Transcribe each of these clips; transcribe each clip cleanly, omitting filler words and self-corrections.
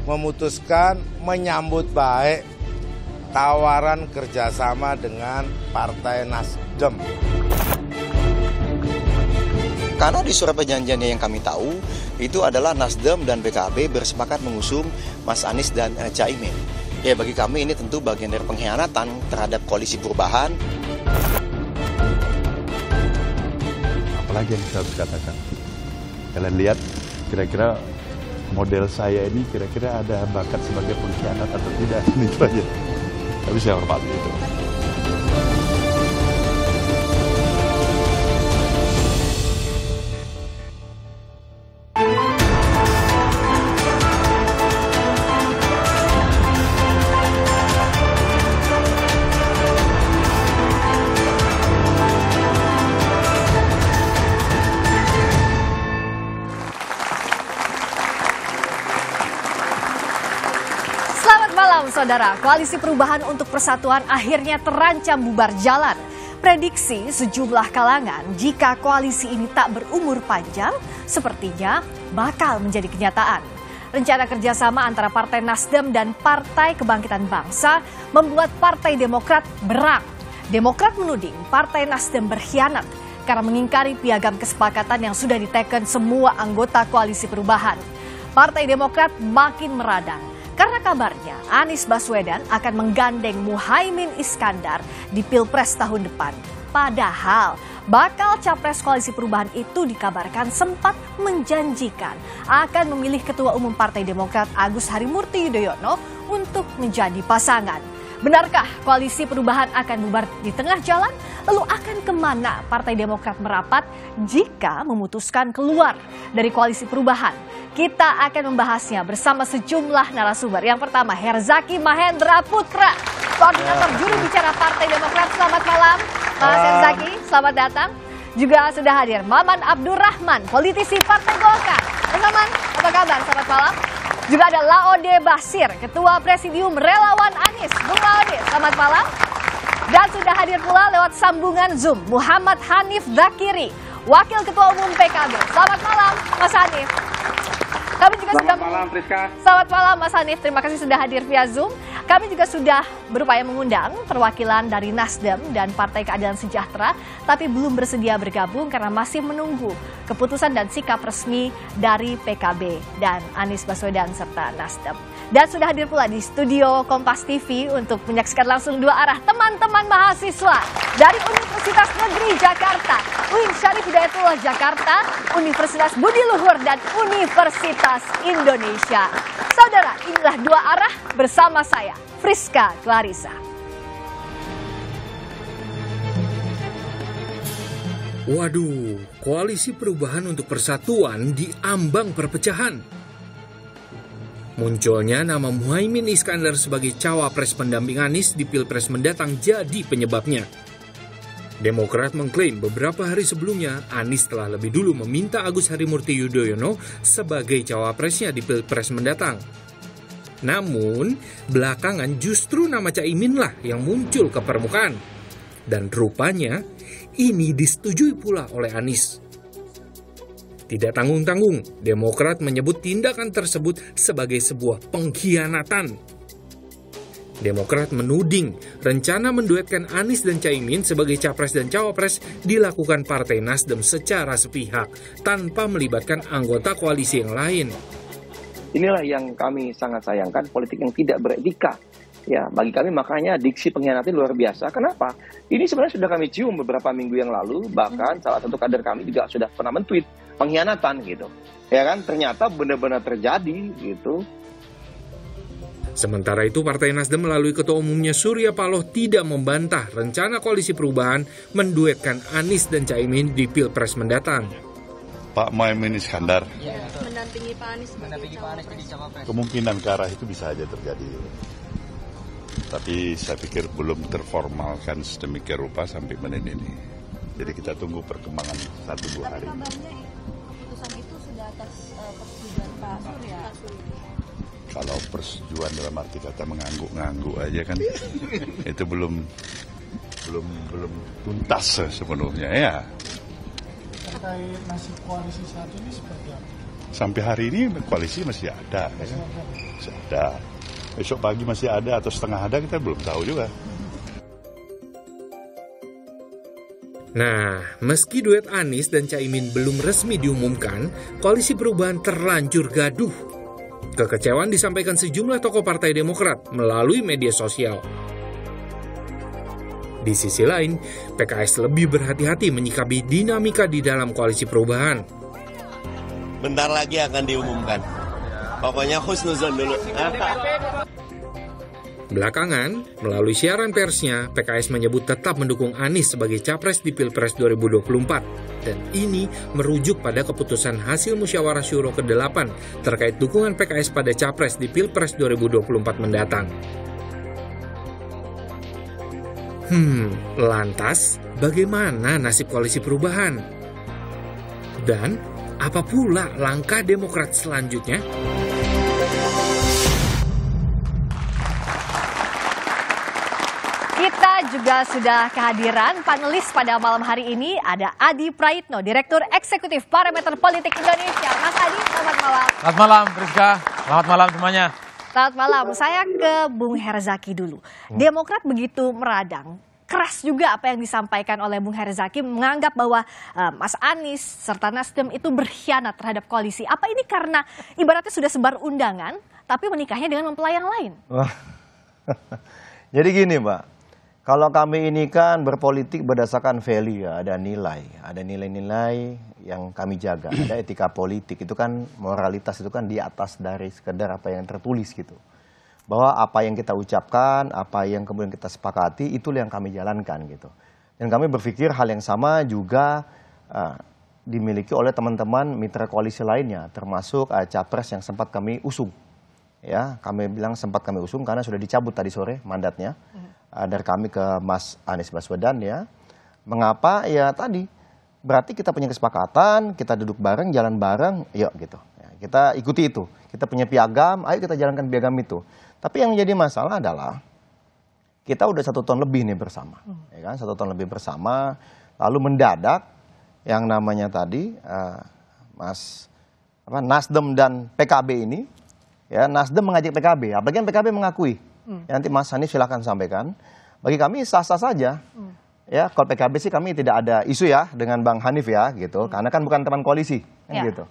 memutuskan menyambut baik tawaran kerjasama dengan Partai Nasdem. Karena di surat perjanjiannya yang kami tahu, itu adalah Nasdem dan PKB bersepakat mengusung Mas Anies dan Caimin. Ya, bagi kami ini tentu bagian dari pengkhianatan terhadap koalisi perubahan. Apalagi yang saya harus katakan? Kalian lihat, kira-kira model saya ini kira-kira ada bakat sebagai pengkhianat atau tidak? Itu aja. Tapi saya hormati itu. Saudara, Koalisi Perubahan untuk Persatuan akhirnya terancam bubar jalan. Prediksi sejumlah kalangan jika koalisi ini tak berumur panjang, sepertinya bakal menjadi kenyataan. Rencana kerjasama antara Partai Nasdem dan Partai Kebangkitan Bangsa membuat Partai Demokrat berang. Demokrat menuding Partai Nasdem berkhianat karena mengingkari piagam kesepakatan yang sudah diteken semua anggota Koalisi Perubahan. Partai Demokrat makin meradang. Karena kabarnya Anies Baswedan akan menggandeng Muhaimin Iskandar di Pilpres tahun depan. Padahal bakal capres Koalisi Perubahan itu dikabarkan sempat menjanjikan akan memilih Ketua Umum Partai Demokrat Agus Harimurti Yudhoyono untuk menjadi pasangan. Benarkah Koalisi Perubahan akan bubar di tengah jalan? Lalu akan kemana Partai Demokrat merapat jika memutuskan keluar dari Koalisi Perubahan? Kita akan membahasnya bersama sejumlah narasumber. Yang pertama, Herzaki Mahendra Putra, Koordinator Juru Bicara Partai Demokrat. Selamat malam, Mas Herzaki. Selamat datang. Juga sudah hadir Maman Abdurrahman, politisi Partai Golkar. Mas Maman, apa kabar? Selamat malam. Juga ada Laode Basir, Ketua Presidium Relawan Anies. Bung Laode, selamat malam. Dan sudah hadir pula lewat sambungan Zoom, Muhammad Hanif Dzakiri, Wakil Ketua Umum PKB. Selamat malam, Mas Hanif. Kami juga Selamat malam, Friska. Selamat malam, Mas Hanif. Terima kasih sudah hadir via Zoom. Kami juga sudah berupaya mengundang perwakilan dari Nasdem dan Partai Keadilan Sejahtera, tapi belum bersedia bergabung karena masih menunggu keputusan dan sikap resmi dari PKB dan Anies Baswedan serta Nasdem. Dan sudah hadir pula di studio Kompas TV untuk menyaksikan langsung dua arah teman-teman mahasiswa dari Universitas Negeri Jakarta, UIN Syarif Hidayatullah Jakarta, Universitas Budi Luhur, dan Universitas Indonesia. Saudara, inilah dua arah bersama saya, Friska Clarissa. Waduh, Koalisi Perubahan untuk Persatuan diambang perpecahan. Munculnya nama Muhaimin Iskandar sebagai cawapres pendamping Anies di Pilpres mendatang jadi penyebabnya. Demokrat mengklaim beberapa hari sebelumnya Anies telah lebih dulu meminta Agus Harimurti Yudhoyono sebagai cawapresnya di Pilpres mendatang. Namun, belakangan justru nama Caimin lah yang muncul ke permukaan. Dan rupanya, ini disetujui pula oleh Anies. Tidak tanggung-tanggung, Demokrat menyebut tindakan tersebut sebagai sebuah pengkhianatan. Demokrat menuding rencana menduetkan Anies dan Caimin sebagai capres dan cawapres dilakukan Partai Nasdem secara sepihak tanpa melibatkan anggota koalisi yang lain. Inilah yang kami sangat sayangkan, politik yang tidak beretika. Ya, bagi kami makanya diksi pengkhianatan luar biasa. Kenapa? Ini sebenarnya sudah kami cium beberapa minggu yang lalu, bahkan salah satu kader kami juga sudah pernah men-tweet pengkhianatan gitu. Ya kan, ternyata benar-benar terjadi gitu. Sementara itu, Partai Nasdem melalui Ketua Umumnya Surya Paloh tidak membantah rencana Koalisi Perubahan menduetkan Anies dan Caimin di Pilpres mendatang. Pak Muhaimin Iskandar mendampingi Pak Anies jadi cawapres. Kemungkinan ke arah itu bisa saja terjadi. Tapi saya pikir belum terformalkan sedemikian rupa sampai menit ini. Jadi kita tunggu perkembangan 1-2 hari. Kabarnya keputusan itu sudah atas persetujuan Pak Surya. Kalau persetujuan dalam arti kata mengangguk-ngangguk aja kan, itu belum tuntas sepenuhnya ya. terkait nasib koalisi saat ini seperti apa? Sampai hari ini koalisi masih ada, ya. Masih ada. Besok pagi masih ada atau setengah ada, kita belum tahu juga. Nah, meski duet Anies dan Caimin belum resmi diumumkan, Koalisi Perubahan terlanjur gaduh. Kekecewaan disampaikan sejumlah tokoh Partai Demokrat melalui media sosial. Di sisi lain, PKS lebih berhati-hati menyikapi dinamika di dalam Koalisi Perubahan. Bentar lagi akan diumumkan. Pokoknya husnuzon dulu. Belakangan, melalui siaran persnya, PKS menyebut tetap mendukung Anies sebagai capres di Pilpres 2024. Dan ini merujuk pada keputusan hasil musyawarah syuro ke-8 terkait dukungan PKS pada capres di Pilpres 2024 mendatang. Lantas bagaimana nasib Koalisi Perubahan? Dan apa pula langkah Demokrat selanjutnya? Kita juga sudah kehadiran panelis pada malam hari ini. Ada Adi Praitno, Direktur Eksekutif Parameter Politik Indonesia. Mas Adi, selamat malam. Selamat malam, Priska. Selamat malam semuanya. Selamat malam. Saya ke Bung Herzaki dulu. Demokrat begitu meradang. Keras juga apa yang disampaikan oleh Bung Herzaki, menganggap bahwa Mas Anies serta Nasdem itu berkhianat terhadap koalisi. Apa ini karena ibaratnya sudah sebar undangan, tapi menikahnya dengan mempelai yang lain? Jadi gini Mbak, kalau kami ini kan berpolitik berdasarkan value, ya, ada nilai-nilai yang kami jaga, ada etika politik, itu kan moralitas itu kan di atas dari sekedar apa yang tertulis gitu. Bahwa apa yang kita ucapkan, apa yang kemudian kita sepakati, itulah yang kami jalankan gitu. Dan kami berpikir hal yang sama juga dimiliki oleh teman-teman mitra koalisi lainnya, termasuk capres yang sempat kami usung. Ya, kami bilang sempat kami usung karena sudah dicabut tadi sore mandatnya dari kami ke Mas Anies Baswedan ya. Mengapa? Ya tadi berarti kita punya kesepakatan, kita duduk bareng, jalan bareng, yuk gitu. Ya, kita ikuti itu. Kita punya piagam, ayo kita jalankan piagam itu. Tapi yang menjadi masalah adalah kita udah 1 tahun lebih nih bersama, ya kan? 1 tahun lebih bersama, lalu mendadak yang namanya tadi Nasdem dan PKB ini, ya Nasdem mengajak PKB, apalagi PKB mengakui. Ya, nanti Mas Anies silakan sampaikan. Bagi kami sah-sah saja. Ya, kalau PKB sih kami tidak ada isu ya dengan Bang Hanif ya gitu, karena kan bukan teman koalisi, kan gitu.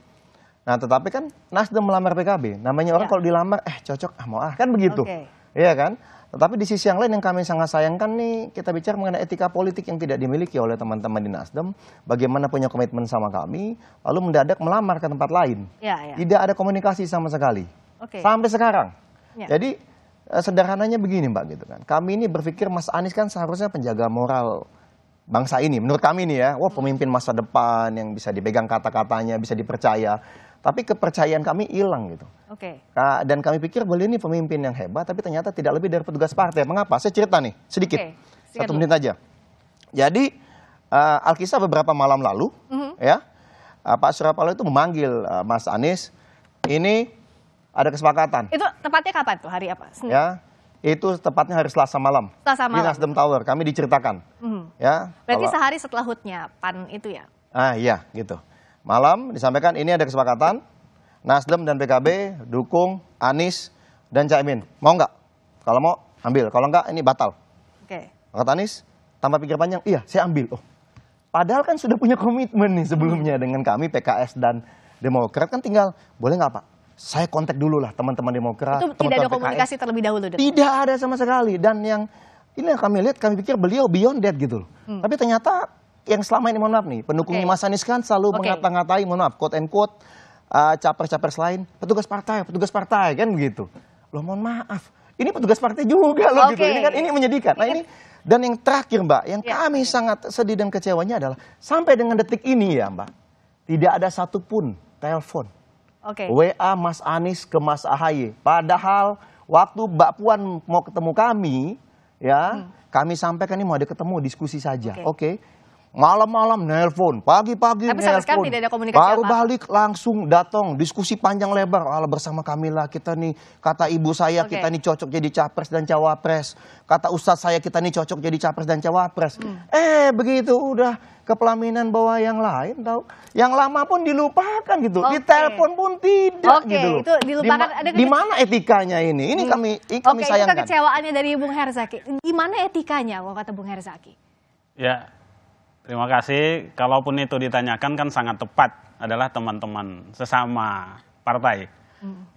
Nah, tetapi kan Nasdem melamar PKB. Namanya orang kalau dilamar, cocok, kan begitu. Iya kan? Tetapi di sisi yang lain yang kami sangat sayangkan nih, kita bicara mengenai etika politik yang tidak dimiliki oleh teman-teman di Nasdem. Bagaimana punya komitmen sama kami, lalu mendadak melamar ke tempat lain. Tidak ada komunikasi sama sekali. Sampai sekarang. Jadi, sederhananya begini Mbak gitu kan. Kami ini berpikir Mas Anies kan seharusnya penjaga moral bangsa ini. Menurut kami nih ya, pemimpin masa depan yang bisa dipegang kata-katanya, bisa dipercaya. Tapi kepercayaan kami hilang gitu. Dan kami pikir beliau ini pemimpin yang hebat, tapi ternyata tidak lebih dari petugas partai. Mengapa? Saya cerita nih, sedikit. 1 menit aja. Jadi, Alkisah beberapa malam lalu, ya, Pak Surya Paloh itu memanggil Mas Anies, ini ada kesepakatan. Itu tepatnya kapan tuh? Hari apa? Senin? Ya, itu tepatnya hari Selasa malam. Selasa malam. Di Nasdem Tower, kami diceritakan. Ya, berarti sehari setelah HUT-nya, PAN itu ya? Iya, gitu. Malam disampaikan ini ada kesepakatan, Nasdem dan PKB dukung Anies dan Caimin. Mau nggak? Kalau mau, ambil. Kalau nggak, ini batal. Kata Anies, tanpa pikir panjang, iya saya ambil. Padahal kan sudah punya komitmen nih sebelumnya dengan kami, PKS dan Demokrat. Kan tinggal, boleh nggak Pak? Saya kontak dulu lah teman-teman Demokrat. Itu tidak ada komunikasi terlebih dahulu? Tidak ada sama sekali. Dan yang ini yang kami lihat, kami pikir beliau beyond that gitu loh. Tapi ternyata yang selama ini, mohon maaf nih, pendukungnya Mas Anies kan selalu mengata-ngatai, mohon maaf, quote and quote, capres-capres lain, petugas partai, kan begitu. Loh mohon maaf, ini petugas partai juga loh gitu, ini kan ini menyedihkan. Nah ini, dan yang terakhir Mbak, yang kami sangat sedih dan kecewanya adalah, sampai dengan detik ini ya Mbak, tidak ada satupun telepon, WA Mas Anies ke Mas AHY. Padahal waktu Mbak Puan mau ketemu kami, ya, kami sampaikan ini mau ada ketemu, diskusi saja, Malam-malam nelpon, pagi-pagi Tapi sampai sekarang nelpon. tidak ada komunikasi Baru apa-apa. balik langsung datang, diskusi panjang lebar. Allah bersama Kamila, kita nih, kata ibu saya, kita nih cocok jadi capres dan cawapres. Kata ustadz saya, kita nih cocok jadi capres dan cawapres. Begitu udah ke pelaminan bawa yang lain, tahu? Yang lama pun dilupakan gitu. Ditelepon pun tidak gitu loh. Itu dilupakan. Di mana etikanya ini? Ini kami sayangkan. Itu kekecewaannya dari Bung Herzaki. Gimana etikanya kalau kata Bung Herzaki? Ya, terima kasih. Kalaupun itu ditanyakan kan sangat tepat adalah teman-teman sesama partai.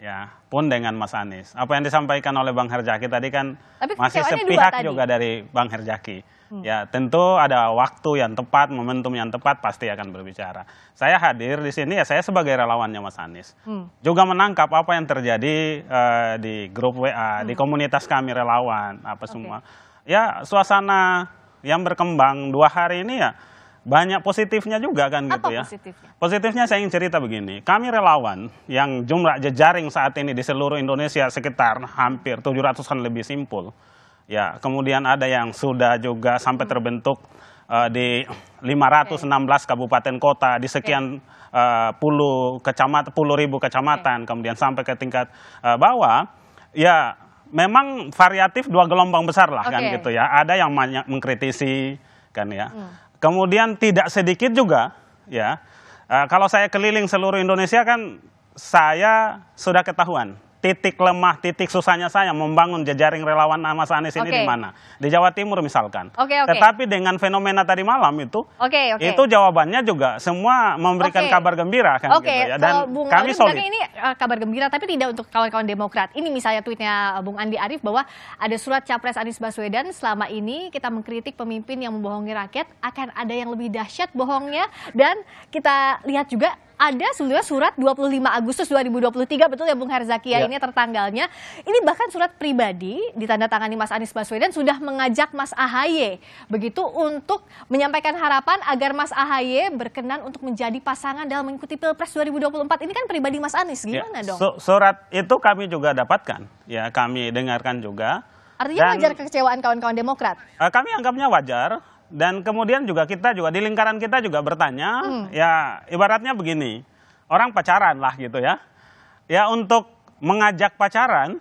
Ya, pun dengan Mas Anies. Apa yang disampaikan oleh Bang Herzaki tadi kan masih sepihak juga dari Bang Herzaki. Ya, tentu ada waktu yang tepat, momentum yang tepat pasti akan berbicara. Saya hadir di sini ya saya sebagai relawannya Mas Anies. Juga menangkap apa yang terjadi di grup WA, di komunitas kami relawan, apa semua. Ya, suasana yang berkembang 2 hari ini ya banyak positifnya juga kan gitu ya. Positifnya saya ingin cerita begini. Kami relawan yang jumlah jejaring saat ini di seluruh Indonesia sekitar hampir 700-an lebih simpul. Ya, kemudian ada yang sudah juga sampai terbentuk di 516 kabupaten kota di sekian puluh ribu kecamatan, kemudian sampai ke tingkat bawah. Ya, memang variatif 2 gelombang besar lah kan gitu ya. Ada yang banyak mengkritisi kan ya. Kemudian tidak sedikit juga ya. Kalau saya keliling seluruh Indonesia kan saya sudah ketahuan titik lemah, titik susahnya saya membangun jejaring relawan Mas Anies ini di mana? Di Jawa Timur misalkan. Tetapi dengan fenomena tadi malam itu, itu jawabannya juga semua memberikan kabar gembira kan gitu ya. Dan Bung kami solid. ini kabar gembira, tapi tidak untuk kawan-kawan Demokrat. Ini misalnya tweetnya Bung Andi Arief bahwa ada surat Capres Anies Baswedan, selama ini kita mengkritik pemimpin yang membohongi rakyat, akan ada yang lebih dahsyat bohongnya. Dan kita lihat juga ada sebenarnya surat 25 Agustus 2023, betul ya Bung Herzaki ya, ini tertanggalnya. Ini bahkan surat pribadi ditandatangani Mas Anies Baswedan sudah mengajak Mas AHY begitu untuk menyampaikan harapan agar Mas AHY berkenan untuk menjadi pasangan dalam mengikuti Pilpres 2024. Ini kan pribadi Mas Anies, gimana dong? Surat itu kami juga dapatkan, ya kami dengarkan juga. Artinya wajar kekecewaan kawan-kawan Demokrat? Kami anggapnya wajar. Dan kemudian juga kita juga di lingkaran kita juga bertanya, ya ibaratnya begini, orang pacaran lah gitu ya. Ya untuk mengajak pacaran,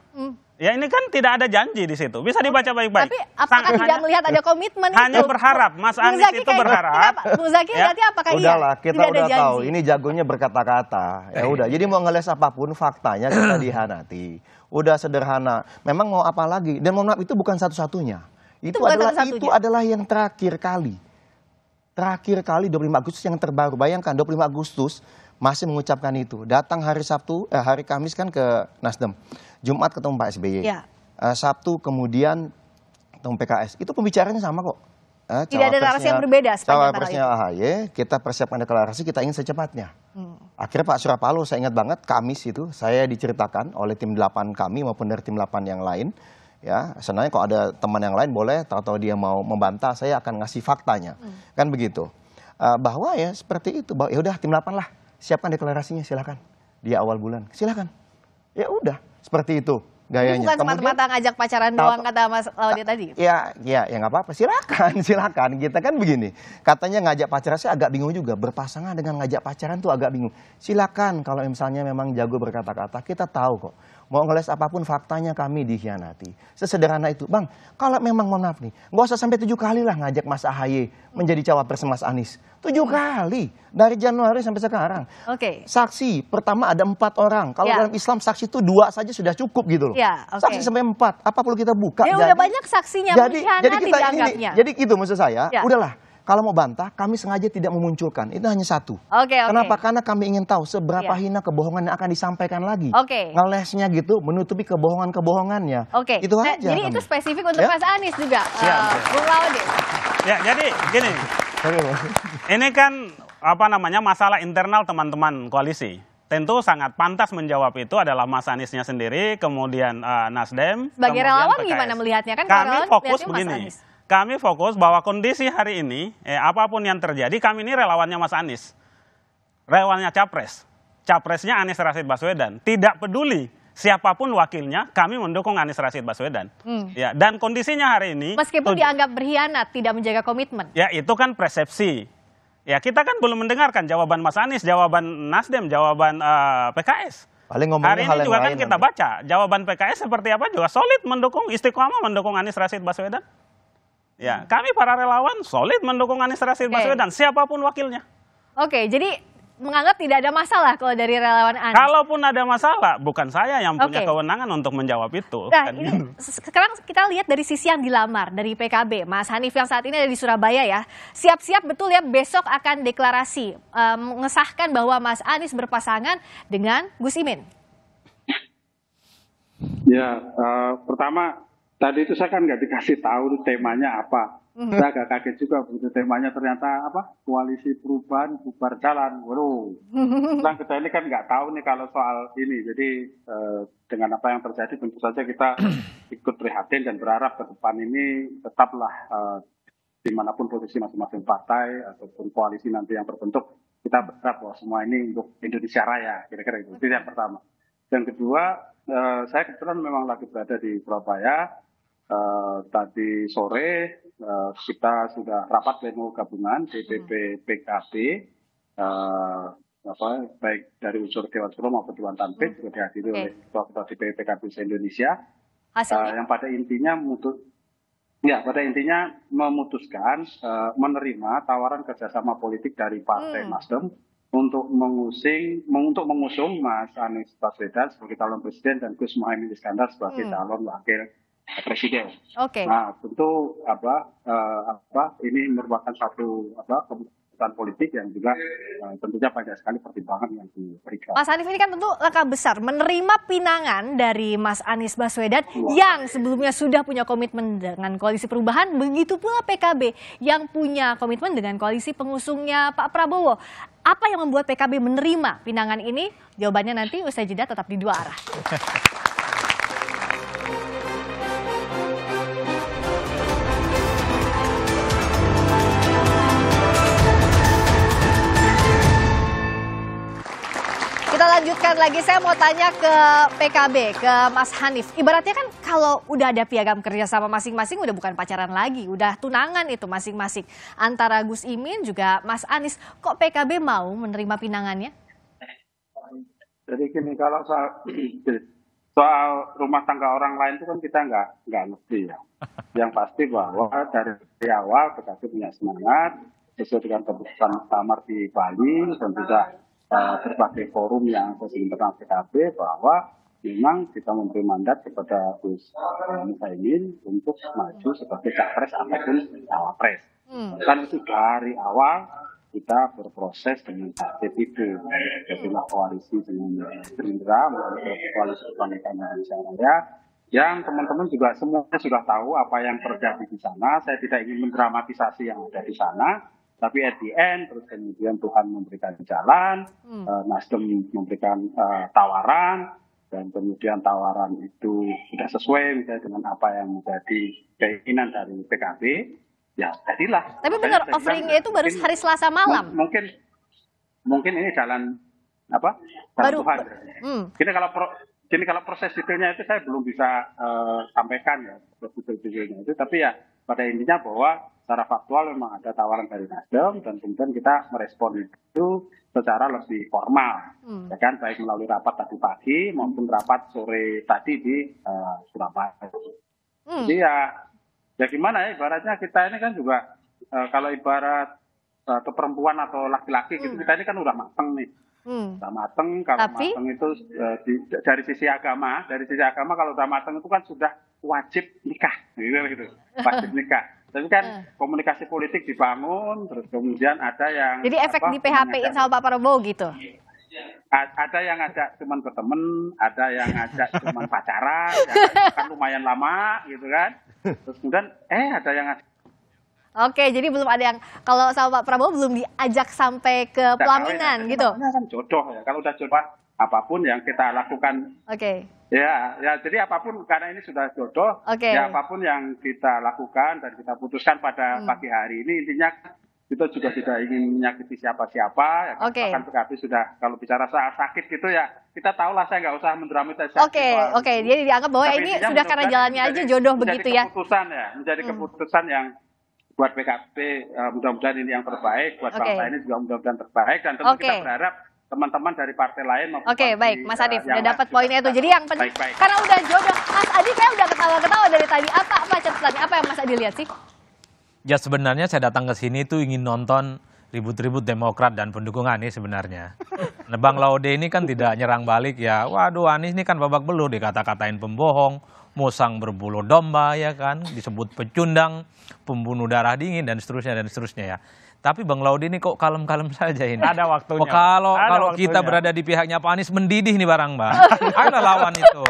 ya ini kan tidak ada janji di situ. Bisa dibaca baik-baik. Tapi apakah tidak melihat ada komitmen itu? Hanya berharap, Mas Anies itu berharap. Bung Zaki berarti apakah iya? Udahlah, kita udah tahu, ini jagonya berkata-kata. Ya udah, jadi mau ngeles apapun faktanya kita dihanati. Udah sederhana. Memang mau apa lagi? Dan mohon maaf itu bukan satu-satunya. Itu adalah yang terakhir kali. Terakhir kali 25 Agustus yang terbaru. Bayangkan 25 Agustus masih mengucapkan itu. Datang hari hari Kamis kan ke Nasdem. Jumat ketemu Pak SBY. Sabtu kemudian ketemu PKS. Itu pembicaraannya sama kok. Tidak ada narasi yang berbeda sepanjang cawapresnya AHY, kita persiapkan deklarasi, kita ingin secepatnya. Akhirnya Pak Surya Paloh, saya ingat banget Kamis itu, saya diceritakan oleh tim 8 kami maupun dari tim 8 yang lain. Ya, sebenarnya kalau ada teman yang lain boleh, tahu-tahu dia mau membantah, saya akan ngasih faktanya, kan begitu. Bahwa ya seperti itu, bahwa ya udah tim 8 lah, siapkan deklarasinya, silakan di awal bulan, silakan. Ya udah, seperti itu gayanya. Ini bukan semata-mata ngajak pacaran doang kata Mas Laude tadi. Ya nggak apa-apa, silakan. Kita kan begini, katanya ngajak pacaran, saya agak bingung juga, berpasangan dengan ngajak pacaran tuh agak bingung. Silakan kalau misalnya memang jago berkata-kata, kita tahu kok. Mau ngeles apapun faktanya kami dikhianati. Sesederhana itu. Bang, kalau memang mohon maaf nih, nggak usah sampai 7 kali lah ngajak Mas AHY menjadi cawapres Mas Anies. 7 kali. Dari Januari sampai sekarang. Saksi, pertama ada 4 orang. Kalau dalam Islam saksi itu 2 saja sudah cukup gitu loh. Saksi sampai 4. Apa perlu kita buka? Ya udah banyak saksinya mengkhianati dianggapnya. Jadi gitu maksud saya, udahlah. Kalau mau bantah, kami sengaja tidak memunculkan. Itu hanya satu. Kenapa? Karena kami ingin tahu seberapa hina kebohongan yang akan disampaikan lagi. Ngelesnya gitu, menutupi kebohongan-kebohongannya. Itu aja. Jadi itu spesifik untuk Mas Anies juga, Bung Laude. Ya, jadi gini. Ini kan masalah internal teman-teman koalisi. Tentu sangat pantas menjawab itu adalah Mas Aniesnya sendiri, kemudian Nasdem. Sebagai relawan gimana melihatnya? Kan kami fokus begini. Kami fokus bahwa kondisi hari ini, apapun yang terjadi, kami ini relawannya Mas Anies. Relawannya Capres. Capresnya Anies Rashid Baswedan. Tidak peduli siapapun wakilnya, kami mendukung Anies Rashid Baswedan. Ya, dan kondisinya hari ini, Meskipun dianggap berkhianat, tidak menjaga komitmen. ya itu kan persepsi. Ya kita kan belum mendengarkan jawaban Mas Anies, jawaban Nasdem, jawaban PKS. Paling ngomongnya Hari hal ini yang juga kan lain kita nanti. baca jawaban PKS seperti apa juga solid mendukung, istiqomah mendukung Anies Rashid Baswedan. Ya, kami para relawan solid mendukung Anies Rashid Baswedan, siapapun wakilnya. Oke, jadi menganggap tidak ada masalah kalau dari relawan Anies. Kalaupun ada masalah, bukan saya yang punya Oke. kewenangan untuk menjawab itu. Nah, Kan ini gitu. sekarang kita lihat dari sisi yang dilamar dari PKB, Mas Hanif yang saat ini ada di Surabaya ya. Siap-siap betul ya besok akan deklarasi mengesahkan bahwa Mas Anies berpasangan dengan Gus Imin. Ya, pertama tadi itu saya kan nggak dikasih tahu temanya apa. Saya agak kaget juga begitu temanya ternyata apa? Koalisi Perubahan Bubar Jalan. Waduh, kita ini kan nggak tahu nih kalau soal ini. Jadi dengan apa yang terjadi tentu saja kita ikut prihatin dan berharap ke depan ini tetaplah dimanapun posisi masing-masing partai ataupun koalisi nanti yang terbentuk, kita berharap bahwa semua ini untuk Indonesia Raya, kira-kira itu. Itu yang pertama. Yang kedua, saya kebetulan memang lagi berada di Surabaya. Tadi sore kita sudah rapat pleno gabungan DPP PKB, baik dari unsur Dewan Suro maupun Dewan Tanfid juga dihadiri oleh ketua DPP PKB se-Indonesia. Yang pada intinya memutuskan menerima tawaran kerjasama politik dari Partai Nasdem untuk mengusung Mas Anies Baswedan sebagai calon presiden dan Gus Muhaimin Iskandar sebagai calon wakil presiden. Nah, tentu ini merupakan satu keputusan politik yang juga tentunya banyak sekali pertimbangan yang diberikan. Mas Hanif ini kan tentu langkah besar menerima pinangan dari Mas Anies Baswedan yang sebelumnya sudah punya komitmen dengan Koalisi Perubahan, begitu pula PKB yang punya komitmen dengan koalisi pengusungnya Pak Prabowo. Apa yang membuat PKB menerima pinangan ini? Jawabannya nanti usai jeda, tetap di Dua Arah. Kita lanjutkan lagi, saya mau tanya ke PKB, ke Mas Hanif. Ibaratnya kan kalau udah ada piagam kerja sama masing-masing, udah bukan pacaran lagi, udah tunangan itu masing-masing. Antara Gus Imin juga Mas Anies, kok PKB mau menerima pinangannya? Jadi gini, kalau soal rumah tangga orang lain itu kan kita nggak ngerti ya. Yang pasti bahwa dari awal PKB punya semangat, sesuai dengan keputusan muktamar di Bali, dan juga berbagai forum yang ada di internal PKB, bahwa memang kita memberi mandat kepada Gus Muhaimin untuk maju sebagai capres ataupun cawapres. Kan itu dari awal kita berproses dengan tertib itu. Jadilah koalisi dengan Gerindra, melalui koalisi Kebangkitan Indonesia Raya, yang teman-teman juga semuanya sudah tahu apa yang terjadi di sana. Saya tidak ingin mendramatisasi yang ada di sana. Tapi at the end, terus kemudian Tuhan memberikan jalan, Nasdem memberikan tawaran, dan kemudian tawaran itu sudah sesuai misalnya dengan apa yang menjadi keinginan dari PKB, ya jadilah. Tapi benar, offeringnya itu baru hari Selasa malam. Mungkin ini jalan baru Tuhan. Jadi kalau proses detailnya itu saya belum bisa sampaikan ya, detailnya itu. Tapi ya pada intinya bahwa secara faktual memang ada tawaran dari Nasdem, dan kemudian kita merespon itu secara lebih formal, ya kan, baik melalui rapat tadi pagi maupun rapat sore tadi di Surabaya. Jadi ya gimana ya, ibaratnya kita ini kan juga kalau ibarat atau perempuan atau laki-laki gitu, kita ini kan udah mateng nih. Udah mateng, kalau mateng itu dari sisi agama kalau udah mateng itu kan sudah wajib nikah, gitu. Wajib nikah. Tapi kan komunikasi politik dibangun, terus kemudian ada yang... Jadi efek di PHP-in sama Pak Prabowo gitu? Ada yang ngajak cuman berteman, ada yang ngajak cuman pacaran, yang kan lumayan lama gitu kan. Terus kemudian ada yang ngajak... Oke, jadi belum ada yang, kalau sama Pak Prabowo belum diajak sampai ke pelaminan gitu? Namanya kan jodoh ya, kalau udah jodoh apapun yang kita lakukan. Ya, jadi apapun, karena ini sudah jodoh, ya apapun yang kita lakukan dan kita putuskan pada pagi hari ini, intinya kita juga tidak ingin menyakiti siapa-siapa. Ya, bahkan PKB sudah, kalau bicara soal sakit gitu ya, kita tahu lah, saya nggak usah mendramatisasi. Oke. Jadi dianggap bahwa Tapi ini intinya sudah karena jalannya aja jodoh begitu ya. Menjadi keputusan yang buat PKB, mudah-mudahan ini yang terbaik, buat bangsa ini juga mudah-mudahan terbaik, dan tentu kita berharap teman-teman dari partai lain maupun baik, Mas Adif udah dapat poinnya itu. Jadi yang penting karena udah jodoh, Mas Adi kayak udah ketawa-ketawa dari tadi. Apa catatannya? Apa yang Mas Adi lihat sih? Ya sebenarnya saya datang ke sini tuh ingin nonton ribut-ribut Demokrat dan pendukung Anies sebenarnya. Nah, Bang Laude ini kan tidak nyerang balik ya. Waduh, Anies ini kan babak belur, dikata-katain pembohong, musang berbulu domba ya kan, disebut pecundang, pembunuh darah dingin dan seterusnya ya. Tapi Bang Laude ini kok kalem-kalem saja ini. Ada waktunya. Kalau kita berada di pihaknya Pak Anies mendidih nih barang Bang. Ada lawan itu.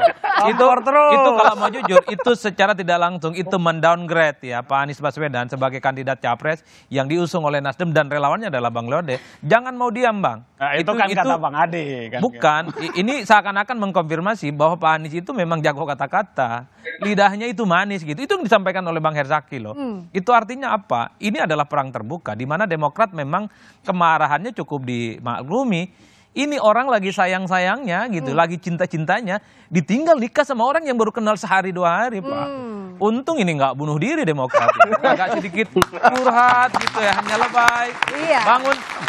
Itu kalau mau jujur itu secara tidak langsung itu mendowngrade ya Pak Anies Baswedan sebagai kandidat capres yang diusung oleh Nasdem dan relawannya adalah Bang Laude. Jangan mau diam Bang. Nah, itu kan kata Bang Ade kan. Bukan, ini seakan-akan mengkonfirmasi bahwa Pak Anies itu memang jago kata-kata. Lidahnya itu manis gitu. Itu yang disampaikan oleh Bang Herzaki loh. Itu artinya apa? Ini adalah perang terbuka di mana Demokrat memang kemarahannya cukup dimaklumi. Ini orang lagi sayang-sayangnya gitu, lagi cinta-cintanya, ditinggal nikah sama orang yang baru kenal sehari 2 hari, Pak. Untung ini nggak bunuh diri Demokrat. Agak sedikit curhat gitu ya, hanya lebay. Iya.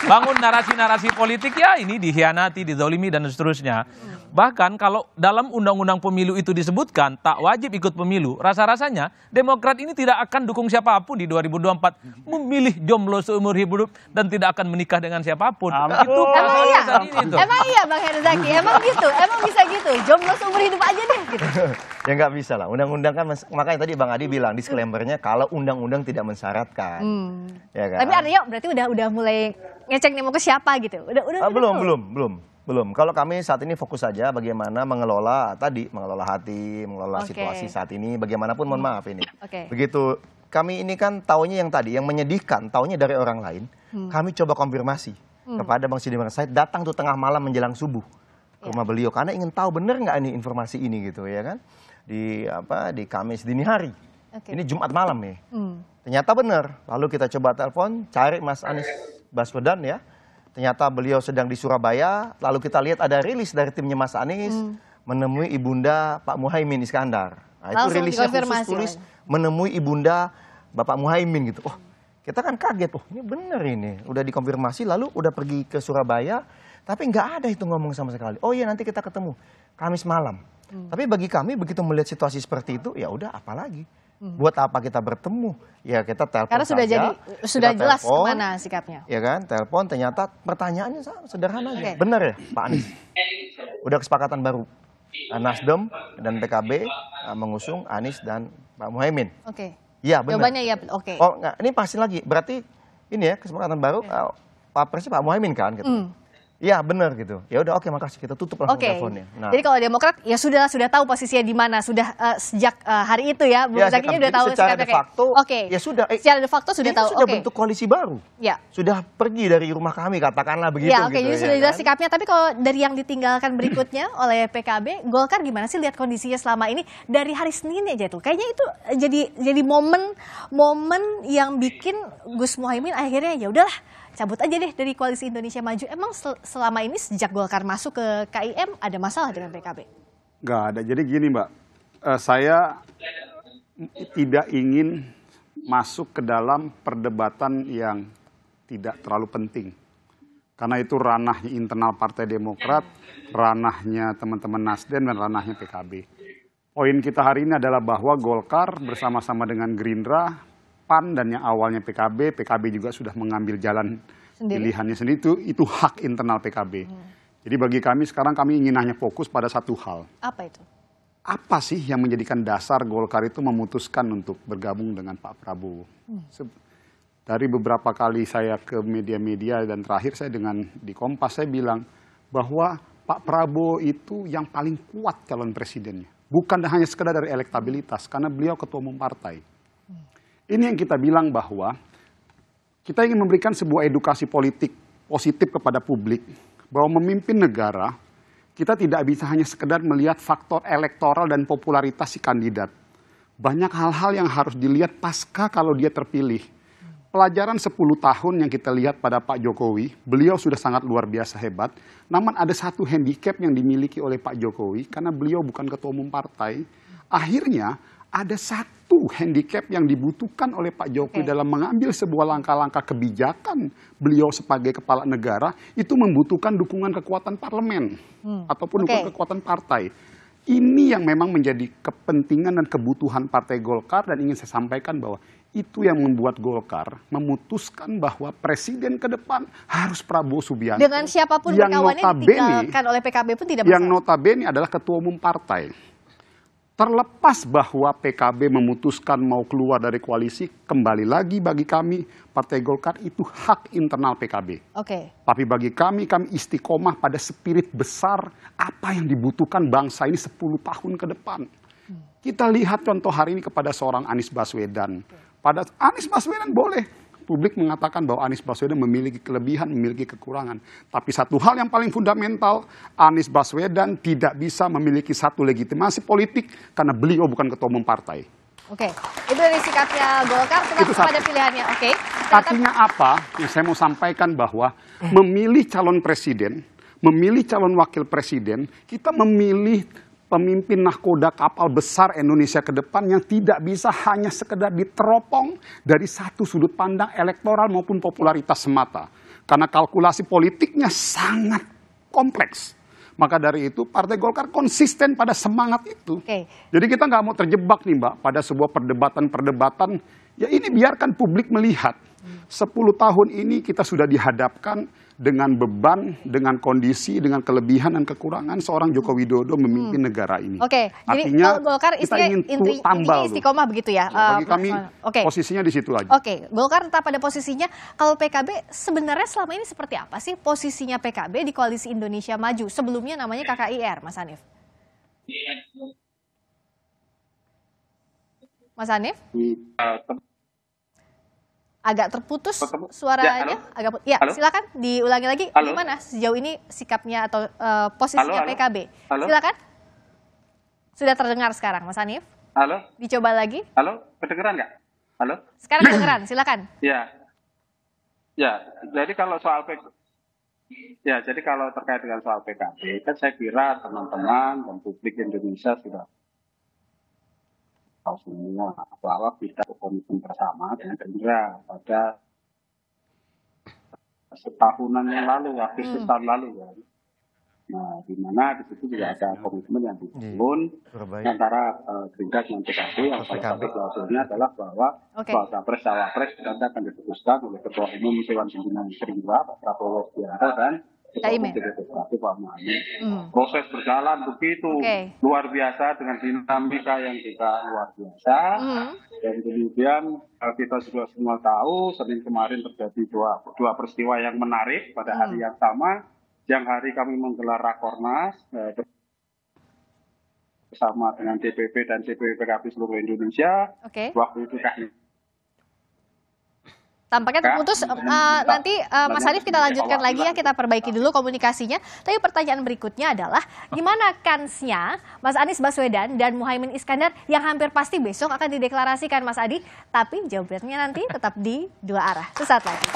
Bangun narasi-narasi politik ya ini dikhianati, dizolimi dan seterusnya. Bahkan kalau dalam undang-undang pemilu itu disebutkan tak wajib ikut pemilu, rasa-rasanya Demokrat ini tidak akan dukung siapapun di 2024, memilih jomblo seumur hidup dan tidak akan menikah dengan siapapun. Itu Emang iya Bang Herzaki, emang gitu, emang bisa gitu, jomblo seumur hidup aja deh gitu. Ya nggak bisa lah, undang-undang kan makanya tadi Bang Adi bilang disclaimer-nya kalau undang-undang tidak mensyaratkan. Ya kan? Tapi artinya berarti udah mulai ngecek nih mau ke siapa gitu. Belum. Kalau kami saat ini fokus saja bagaimana mengelola hati, mengelola situasi saat ini. Bagaimanapun mohon maaf ini. Begitu kami ini kan taunya yang tadi, yang menyedihkan, taunya dari orang lain. Kami coba konfirmasi kepada Bang Sudirman Said, datang tuh tengah malam menjelang subuh ke rumah beliau karena ingin tahu benar nggak ini informasi ini gitu ya kan. Di Kamis dini hari. Ini Jumat malam nih. Ternyata benar. Lalu kita coba telepon, cari Mas Anies Baswedan ya. Ternyata beliau sedang di Surabaya, lalu kita lihat ada rilis dari timnya Mas Anies menemui ibunda Pak Muhaimin Iskandar. Nah, itu rilisnya khusus tulis menemui ibunda Bapak Muhaimin gitu. Oh, kita kan kaget, ini bener ini. Udah dikonfirmasi lalu udah pergi ke Surabaya, tapi nggak ada itu ngomong sama sekali. Oh iya nanti kita ketemu Kamis malam. Tapi bagi kami begitu melihat situasi seperti itu, ya udah apalagi. Buat apa kita bertemu? Ya kita telepon karena sudah jelas kemana sikapnya. Ya kan, telepon ternyata pertanyaannya sederhana aja. Benar ya Pak Anies? Udah kesepakatan baru. Nasdem dan PKB mengusung Anies dan Pak Muhaimin. Iya benar. Jawabannya ya, Oh enggak, ini pasti lagi. Berarti ini ya kesepakatan baru Pak Presiden Pak Muhaimin kan gitu. Iya benar gitu. Ya udah makasih kita tutup langsung teleponnya. Nah. Jadi kalau Demokrat ya sudah tahu posisinya di mana sejak hari itu ya. Bu Zakinya udah tahu secara de facto. Ya sudah. Secara de facto sudah tahu. Sudah bentuk koalisi baru. Ya. Sudah pergi dari rumah kami katakanlah begitu. Ya jadi sudah jelas sikapnya. Tapi kalau dari yang ditinggalkan berikutnya oleh PKB, Golkar gimana sih lihat kondisinya selama ini dari hari Senin aja tuh. Kayaknya itu jadi momen yang bikin Gus Muhaimin akhirnya ya udahlah. Cabut aja deh dari Koalisi Indonesia Maju. Emang selama ini sejak Golkar masuk ke KIM ada masalah dengan PKB? Nggak ada. Jadi gini Mbak, saya tidak ingin masuk ke dalam perdebatan yang tidak terlalu penting. Karena itu ranahnya internal Partai Demokrat, ranahnya teman-teman Nasdem, dan ranahnya PKB. Poin kita hari ini adalah bahwa Golkar bersama-sama dengan Gerindra, PAN dan yang awalnya PKB juga sudah mengambil jalan pilihannya sendiri, itu hak internal PKB. Jadi bagi kami sekarang kami ingin hanya fokus pada satu hal. Apa itu? Apa sih yang menjadikan dasar Golkar itu memutuskan untuk bergabung dengan Pak Prabowo? Dari beberapa kali saya ke media-media dan terakhir saya di Kompas saya bilang bahwa Pak Prabowo itu yang paling kuat calon presidennya. Bukan hanya sekedar dari elektabilitas karena beliau ketua umum partai. Ini yang kita bilang bahwa kita ingin memberikan sebuah edukasi politik positif kepada publik bahwa memimpin negara kita tidak bisa hanya sekedar melihat faktor elektoral dan popularitas si kandidat. Banyak hal-hal yang harus dilihat pasca kalau dia terpilih. pelajaran 10 tahun yang kita lihat pada Pak Jokowi, beliau sudah sangat luar biasa hebat. Namun ada satu handicap yang dimiliki oleh Pak Jokowi, karena beliau bukan ketua umum partai. Akhirnya ada satu handicap yang dibutuhkan oleh Pak Jokowi dalam mengambil sebuah langkah-langkah kebijakan beliau sebagai kepala negara, itu membutuhkan dukungan kekuatan parlemen ataupun dukungan kekuatan partai. Ini yang memang menjadi kepentingan dan kebutuhan Partai Golkar, dan ingin saya sampaikan bahwa itu yang membuat Golkar memutuskan bahwa presiden ke depan harus Prabowo Subianto. Dengan siapapun berkawannya ditinggalkan oleh PKB pun tidak masalah. Yang notabene adalah ketua umum partai. Terlepas bahwa PKB memutuskan mau keluar dari koalisi, kembali lagi bagi kami, Partai Golkar itu hak internal PKB. Tapi bagi kami istiqomah pada spirit besar apa yang dibutuhkan bangsa ini 10 tahun ke depan. Kita lihat contoh hari ini kepada seorang Anies Baswedan. Pada Anies Baswedan boleh. Publik mengatakan bahwa Anies Baswedan memiliki kelebihan, memiliki kekurangan. Tapi satu hal yang paling fundamental, Anies Baswedan tidak bisa memiliki satu legitimasi politik karena beliau bukan ketua umum partai. Itu dari sikapnya Golkar pada pilihannya. Artinya apa? Yang saya mau sampaikan bahwa memilih calon presiden, memilih calon wakil presiden, kita memilih pemimpin nahkoda kapal besar Indonesia ke depan yang tidak bisa hanya sekedar diteropong dari satu sudut pandang elektoral maupun popularitas semata. Karena kalkulasi politiknya sangat kompleks. Maka dari itu Partai Golkar konsisten pada semangat itu. Jadi kita nggak mau terjebak nih Mbak pada sebuah perdebatan-perdebatan. Ya ini biarkan publik melihat. 10 tahun ini kita sudah dihadapkan dengan beban, dengan kondisi, dengan kelebihan dan kekurangan seorang Joko Widodo memimpin negara ini. Artinya jadi Golkar kita ingin tambal istiqomah begitu ya? Bagi kami posisinya di situ aja. Golkar tetap pada posisinya. Kalau PKB sebenarnya selama ini seperti apa sih posisinya PKB di Koalisi Indonesia Maju? Sebelumnya namanya KKIR, Mas Hanif. Mas Hanif? Agak terputus suaranya. Silakan diulangi lagi. Gimana sejauh ini sikapnya atau posisinya PKB? Silakan. Sudah terdengar sekarang, Mas Hanif. Halo. Dicoba lagi. Halo, kedengeran nggak? Halo. Sekarang kedengeran, silakan. Ya. Jadi kalau soal jadi kalau terkait dengan soal PKB, kan saya kira teman-teman dan publik Indonesia sudah semua bahwa kita komitmen bersama dengan Gerindra pada setahunan yang lalu, Agustus tahun lalu ya. Nah, di mana di situ juga ada komitmen yang dibangun antara Gerindra dan PKB, yang salah satu klausulnya adalah bahwa soal capres cawapres nanti akan diputuskan oleh Ketua Umum Dewan Pimpinan Gerindra Pak Prabowo Subianto dan Proses berjalan begitu luar biasa dengan dinamika yang juga luar biasa. Dan kemudian kita juga semua tahu Senin kemarin terjadi dua peristiwa yang menarik pada hari yang sama. Yang hari kami menggelar Rakornas bersama dengan DPP dan DPP PKB seluruh Indonesia. Waktu itu tampaknya terputus. Nanti Mas Hanif kita lanjutkan lagi ya, kita perbaiki dulu komunikasinya. Tapi pertanyaan berikutnya adalah gimana kansnya Mas Anies Baswedan dan Muhaimin Iskandar yang hampir pasti besok akan dideklarasikan, Mas Adi. Tapi jawabannya nanti tetap di Dua Arah. Sesaat lagi.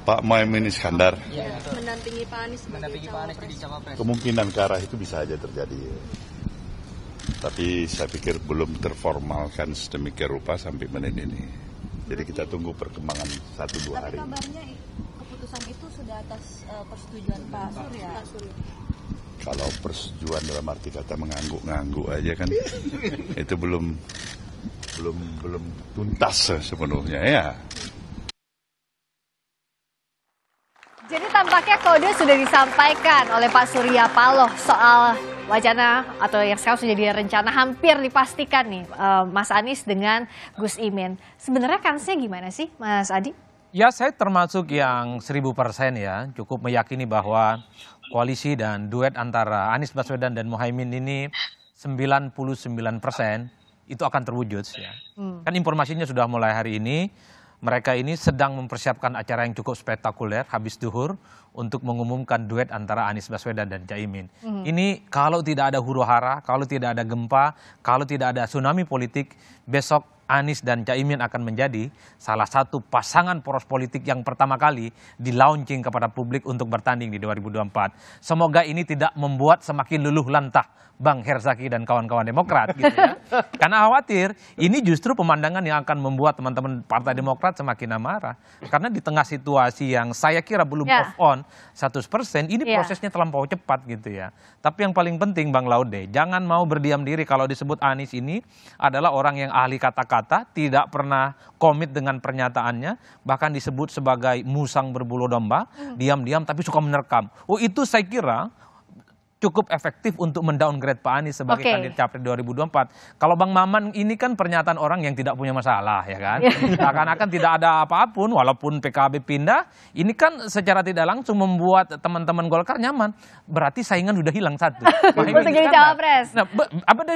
Pak Muhaimin Iskandar. Mendampingi Pak Anies jadi cawapres. Kemungkinan ke arah itu bisa aja terjadi. Tapi saya pikir belum terformalkan sedemikian rupa sampai menit ini. Jadi kita tunggu perkembangan 1-2 hari. Tapi kabarnya keputusan itu sudah atas persetujuan Pak Surya. Kalau persetujuan dalam arti kata mengangguk-ngangguk aja kan itu belum tuntas sepenuhnya ya. Jadi tampaknya kode sudah disampaikan oleh Pak Surya Paloh soal wacana atau yang sekarang sudah jadi rencana hampir dipastikan nih Mas Anies dengan Gus Imin. Sebenarnya kansnya gimana sih Mas Adi? Ya saya termasuk yang 1000% ya, cukup meyakini bahwa koalisi dan duet antara Anies Baswedan dan Muhaimin ini 99% itu akan terwujud ya. Kan informasinya sudah mulai hari ini. Mereka ini sedang mempersiapkan acara yang cukup spektakuler habis duhur untuk mengumumkan duet antara Anies Baswedan dan Caimin. Ini kalau tidak ada huru-hara, kalau tidak ada gempa, kalau tidak ada tsunami politik, besok Anies dan Caimin akan menjadi salah satu pasangan poros politik yang pertama kali di-launching kepada publik untuk bertanding di 2024. Semoga ini tidak membuat semakin luluh lantah Bang Herzaki dan kawan-kawan Demokrat gitu ya. Karena khawatir ini justru pemandangan yang akan membuat teman-teman Partai Demokrat semakin amarah. Karena di tengah situasi yang saya kira belum off on 100%, ini prosesnya terlampau cepat gitu ya. Tapi yang paling penting Bang Laude, jangan mau berdiam diri kalau disebut Anies ini adalah orang yang ahli kata-kata, tidak pernah komit dengan pernyataannya, bahkan disebut sebagai musang berbulu domba, diam-diam tapi suka menerkam. Oh itu saya kira cukup efektif untuk mendowngrade Pak Anies sebagai kandidat capres 2024. Kalau Bang Maman ini kan pernyataan orang yang tidak punya masalah ya kan. Seakan-akan tidak ada apapun walaupun PKB pindah, ini kan secara tidak langsung membuat teman-teman Golkar nyaman. Berarti saingan sudah hilang satu. Untuk jadi cawapres. Nah,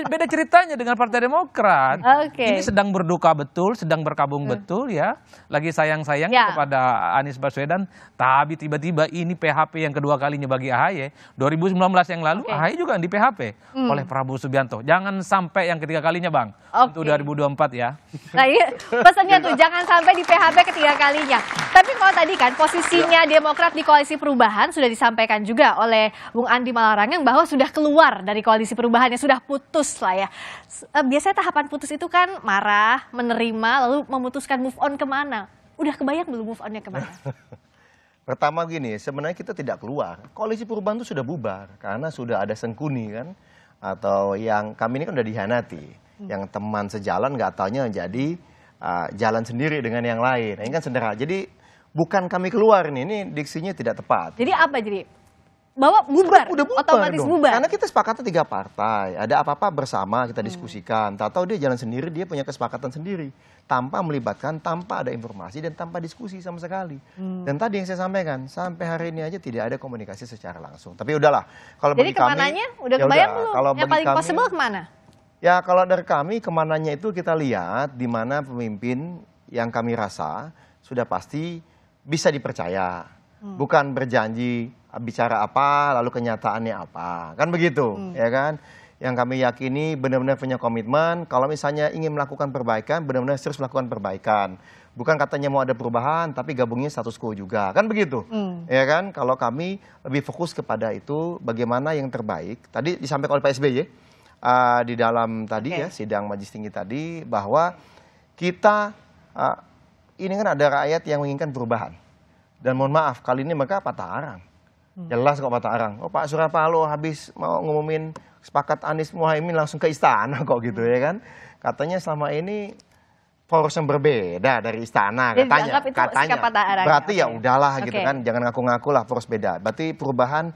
beda ceritanya dengan Partai Demokrat. Ini sedang berduka betul, sedang berkabung betul ya. Lagi sayang-sayangnya kepada Anies Baswedan, tapi tiba-tiba ini PHP yang kedua kalinya bagi AHY. 2019 yang lalu AHY juga di PHP oleh Prabowo Subianto. Jangan sampai yang ketiga kalinya Bang, untuk 2024 ya. Nah iya, pesannya tuh jangan sampai di PHP ketiga kalinya. Tapi kalau tadi kan posisinya Demokrat di Koalisi Perubahan sudah disampaikan juga oleh Bung Andi Malarangeng bahwa sudah keluar dari Koalisi Perubahan, yang sudah putus lah ya. Biasanya tahapan putus itu kan marah, menerima, lalu memutuskan move on kemana. Udah kebayang belum move onnya kemana? Pertama gini, sebenarnya kita tidak keluar. Koalisi Perubahan itu sudah bubar karena sudah ada sengkuni kan, atau yang kami ini kan udah dihianati. Yang teman sejalan nggak taunya jadi jalan sendiri dengan yang lain. Nah, ini kan sederhana. Jadi bukan kami keluar ini diksinya tidak tepat. Jadi apa jadi? Bahwa bubar, udah bubar otomatis dong. bubar. Karena kita sepakatnya 3 partai, ada apa-apa bersama kita diskusikan. Tahu-tahu dia jalan sendiri, dia punya kesepakatan sendiri, tanpa melibatkan, tanpa ada informasi dan tanpa diskusi sama sekali. Dan tadi yang saya sampaikan, sampai hari ini aja tidak ada komunikasi secara langsung. Tapi udahlah, kalau jadi bagi kami, kemananya udah kebayang belum? Kalau yang paling possible kemana? Ya kalau dari kami kemananya itu kita lihat di mana pemimpin yang kami rasa sudah pasti bisa dipercaya, bukan berjanji bicara apa, lalu kenyataannya apa. Kan begitu, ya kan? Yang kami yakini benar-benar punya komitmen, kalau misalnya ingin melakukan perbaikan, benar-benar terus melakukan perbaikan. Bukan katanya mau ada perubahan, tapi gabungnya status quo juga. Kan begitu, ya kan? Kalau kami lebih fokus kepada itu, bagaimana yang terbaik. Tadi disampaikan oleh Pak SBY, di dalam tadi ya, sidang Majelis Tinggi tadi, bahwa kita, ini kan ada rakyat yang menginginkan perubahan. Dan mohon maaf, kali ini mereka patah arang. Jelas kok patah arang. Oh Pak Surya Paloh habis mau ngumumin sepakat Anies Muhaimin langsung ke istana kok gitu ya kan. Katanya selama ini poros yang berbeda dari istana katanya. Berarti ya udahlah gitu kan. Jangan ngaku-ngaku lah poros beda. Berarti perubahan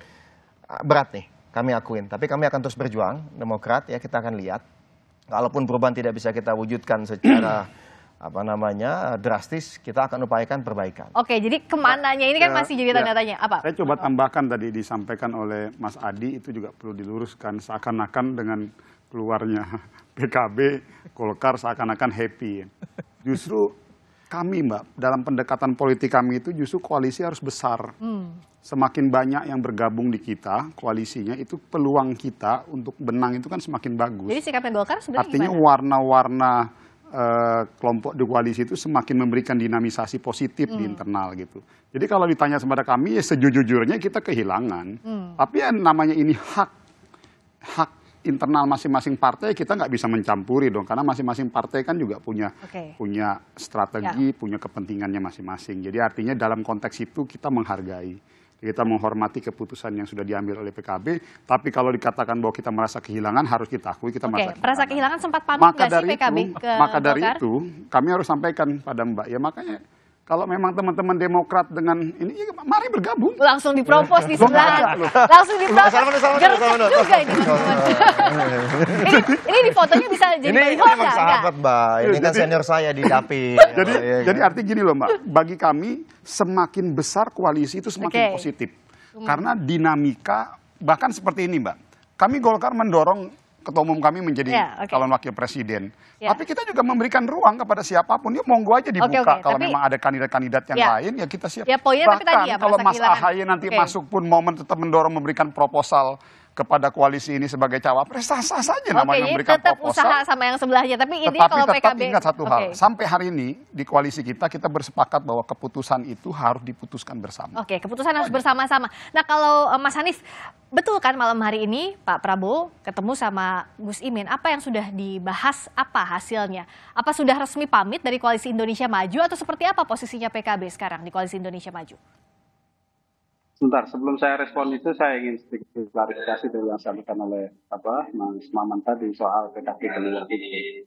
berat nih kami akuin. Tapi kami akan terus berjuang, Demokrat ya, kita akan lihat. Kalaupun perubahan tidak bisa kita wujudkan secara drastis, kita akan upayakan perbaikan. Oke, jadi kemananya ini kan masih jadi tanda tanya. Apa? Saya coba tambahkan tadi disampaikan oleh Mas Adi, itu juga perlu diluruskan. Seakan-akan dengan keluarnya PKB, Golkar seakan-akan happy. Justru kami Mbak, dalam pendekatan politik kami itu justru koalisi harus besar. Semakin banyak yang bergabung di kita, koalisinya, itu peluang kita untuk benang itu kan semakin bagus. Jadi sikapnya Golkar sebenarnya artinya gimana? Warna-warna kelompok di koalisi itu semakin memberikan dinamisasi positif di internal gitu. Jadi kalau ditanya kepada kami, ya sejujurnya kita kehilangan. Tapi ya namanya ini hak internal masing-masing partai, kita nggak bisa mencampuri dong, karena masing-masing partai kan juga punya strategi, punya kepentingannya masing-masing. Jadi artinya dalam konteks itu kita menghargai. Kita menghormati keputusan yang sudah diambil oleh PKB, tapi kalau dikatakan bahwa kita merasa kehilangan, harus kita akui kita merasa kehilangan. Sempat pamit nggak sih PKB ke Maka dari Golkar? itu, kami harus sampaikan pada Mbak, ya makanya kalau memang teman-teman Demokrat dengan ini, ya mari bergabung. Langsung dipropos di sebelah. Langsung dipropos. Gercep juga ini. Ini di fotonya bisa jadi ini memang sahabat Mbak, ini kan senior saya di Dapil. Jadi artinya gini loh Mbak, bagi kami semakin besar koalisi itu semakin positif. Karena dinamika, bahkan seperti ini Mbak, kami Golkar mendorong ketua umum kami menjadi calon wakil presiden. Tapi kita juga memberikan ruang kepada siapapun. Ya monggo aja dibuka. Kalau memang ada kandidat-kandidat yang lain, ya kita siap. Poinnya tapi tadi ya, kalau Mas Ahaye nanti masuk pun momen tetap mendorong memberikan proposal kepada koalisi ini sebagai cawapres, sah-sah saja namanya memberikan tetap proposal. Usaha sama yang sebelahnya, tapi intinya kalau tetap PKB ingat satu hal, sampai hari ini di koalisi kita bersepakat bahwa keputusan itu harus diputuskan bersama. Keputusan harus bersama-sama. Nah kalau Mas Hanif, betul kan malam hari ini Pak Prabowo ketemu sama Gus Imin, apa yang sudah dibahas, apa hasilnya? Apa sudah resmi pamit dari Koalisi Indonesia Maju atau seperti apa posisinya PKB sekarang di Koalisi Indonesia Maju? Sebentar, sebelum saya respon itu, saya ingin sedikit klarifikasi dari yang disampaikan oleh Mas Maman tadi soal PKB keluar itu.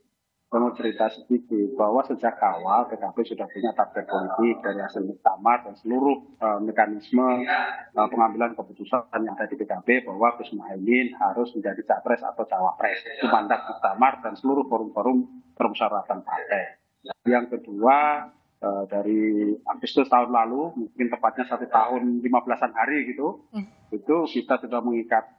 Saya mau cerita sedikit bahwa sejak awal PKB sudah punya target politik dari hasil muktamar dan seluruh mekanisme pengambilan keputusan yang ada di PKB bahwa Gus Muhaimin harus menjadi capres atau cawapres. Itu mandat muktamar dan seluruh forum-forum permusyawaratan partai. Yang kedua, dari Agustus tahun lalu, mungkin tepatnya 1 tahun 15-an hari gitu, itu kita sudah mengikat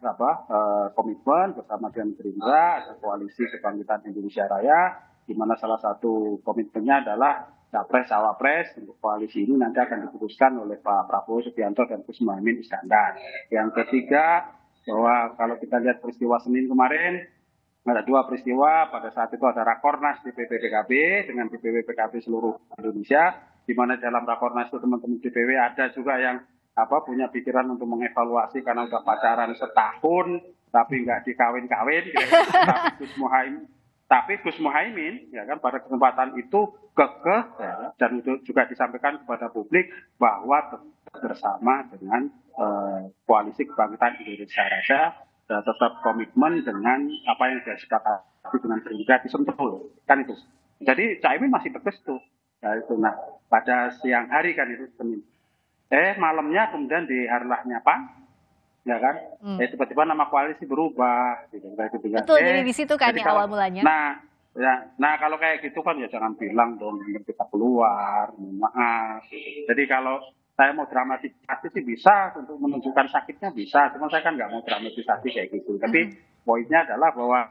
komitmen bersama dengan Gerindra, ada koalisi kebangkitan Indonesia Raya, di mana salah satu komitmennya adalah capres cawapres. Untuk koalisi ini nanti akan diputuskan oleh Pak Prabowo Subianto dan Gus Muhaimin Iskandar. Yang ketiga, bahwa kalau kita lihat peristiwa Senin kemarin, ada 2 peristiwa. Pada saat itu ada Rakornas DPP PKB dengan DPW PKB seluruh Indonesia, di mana dalam Rakornas itu teman-teman DPW ada juga yang punya pikiran untuk mengevaluasi karena udah pacaran setahun tapi nggak dikawin-kawin. Tapi Gus Muhaimin ya kan pada kesempatan itu kekeh dan itu juga disampaikan kepada publik bahwa bersama dengan koalisi kebangkitan Indonesia Raya tetap komitmen dengan apa yang sudah disepakati dengan Gerindra di Sentul, kan itu. Jadi Caimin masih tegas tuh. Nah, pada siang hari kan itu Senin. Malamnya kemudian di harlahnya PAN, ya kan? Tiba-tiba nama koalisi berubah. Gitu. Betul, jadi di situ kan ya awal mulanya. Nah kalau kayak gitu kan ya jangan bilang dong kita keluar, maaf. Jadi kalau saya mau dramatisasi sih bisa, untuk menunjukkan sakitnya bisa, cuma saya kan nggak mau dramatisasi kayak gitu. Tapi poinnya adalah bahwa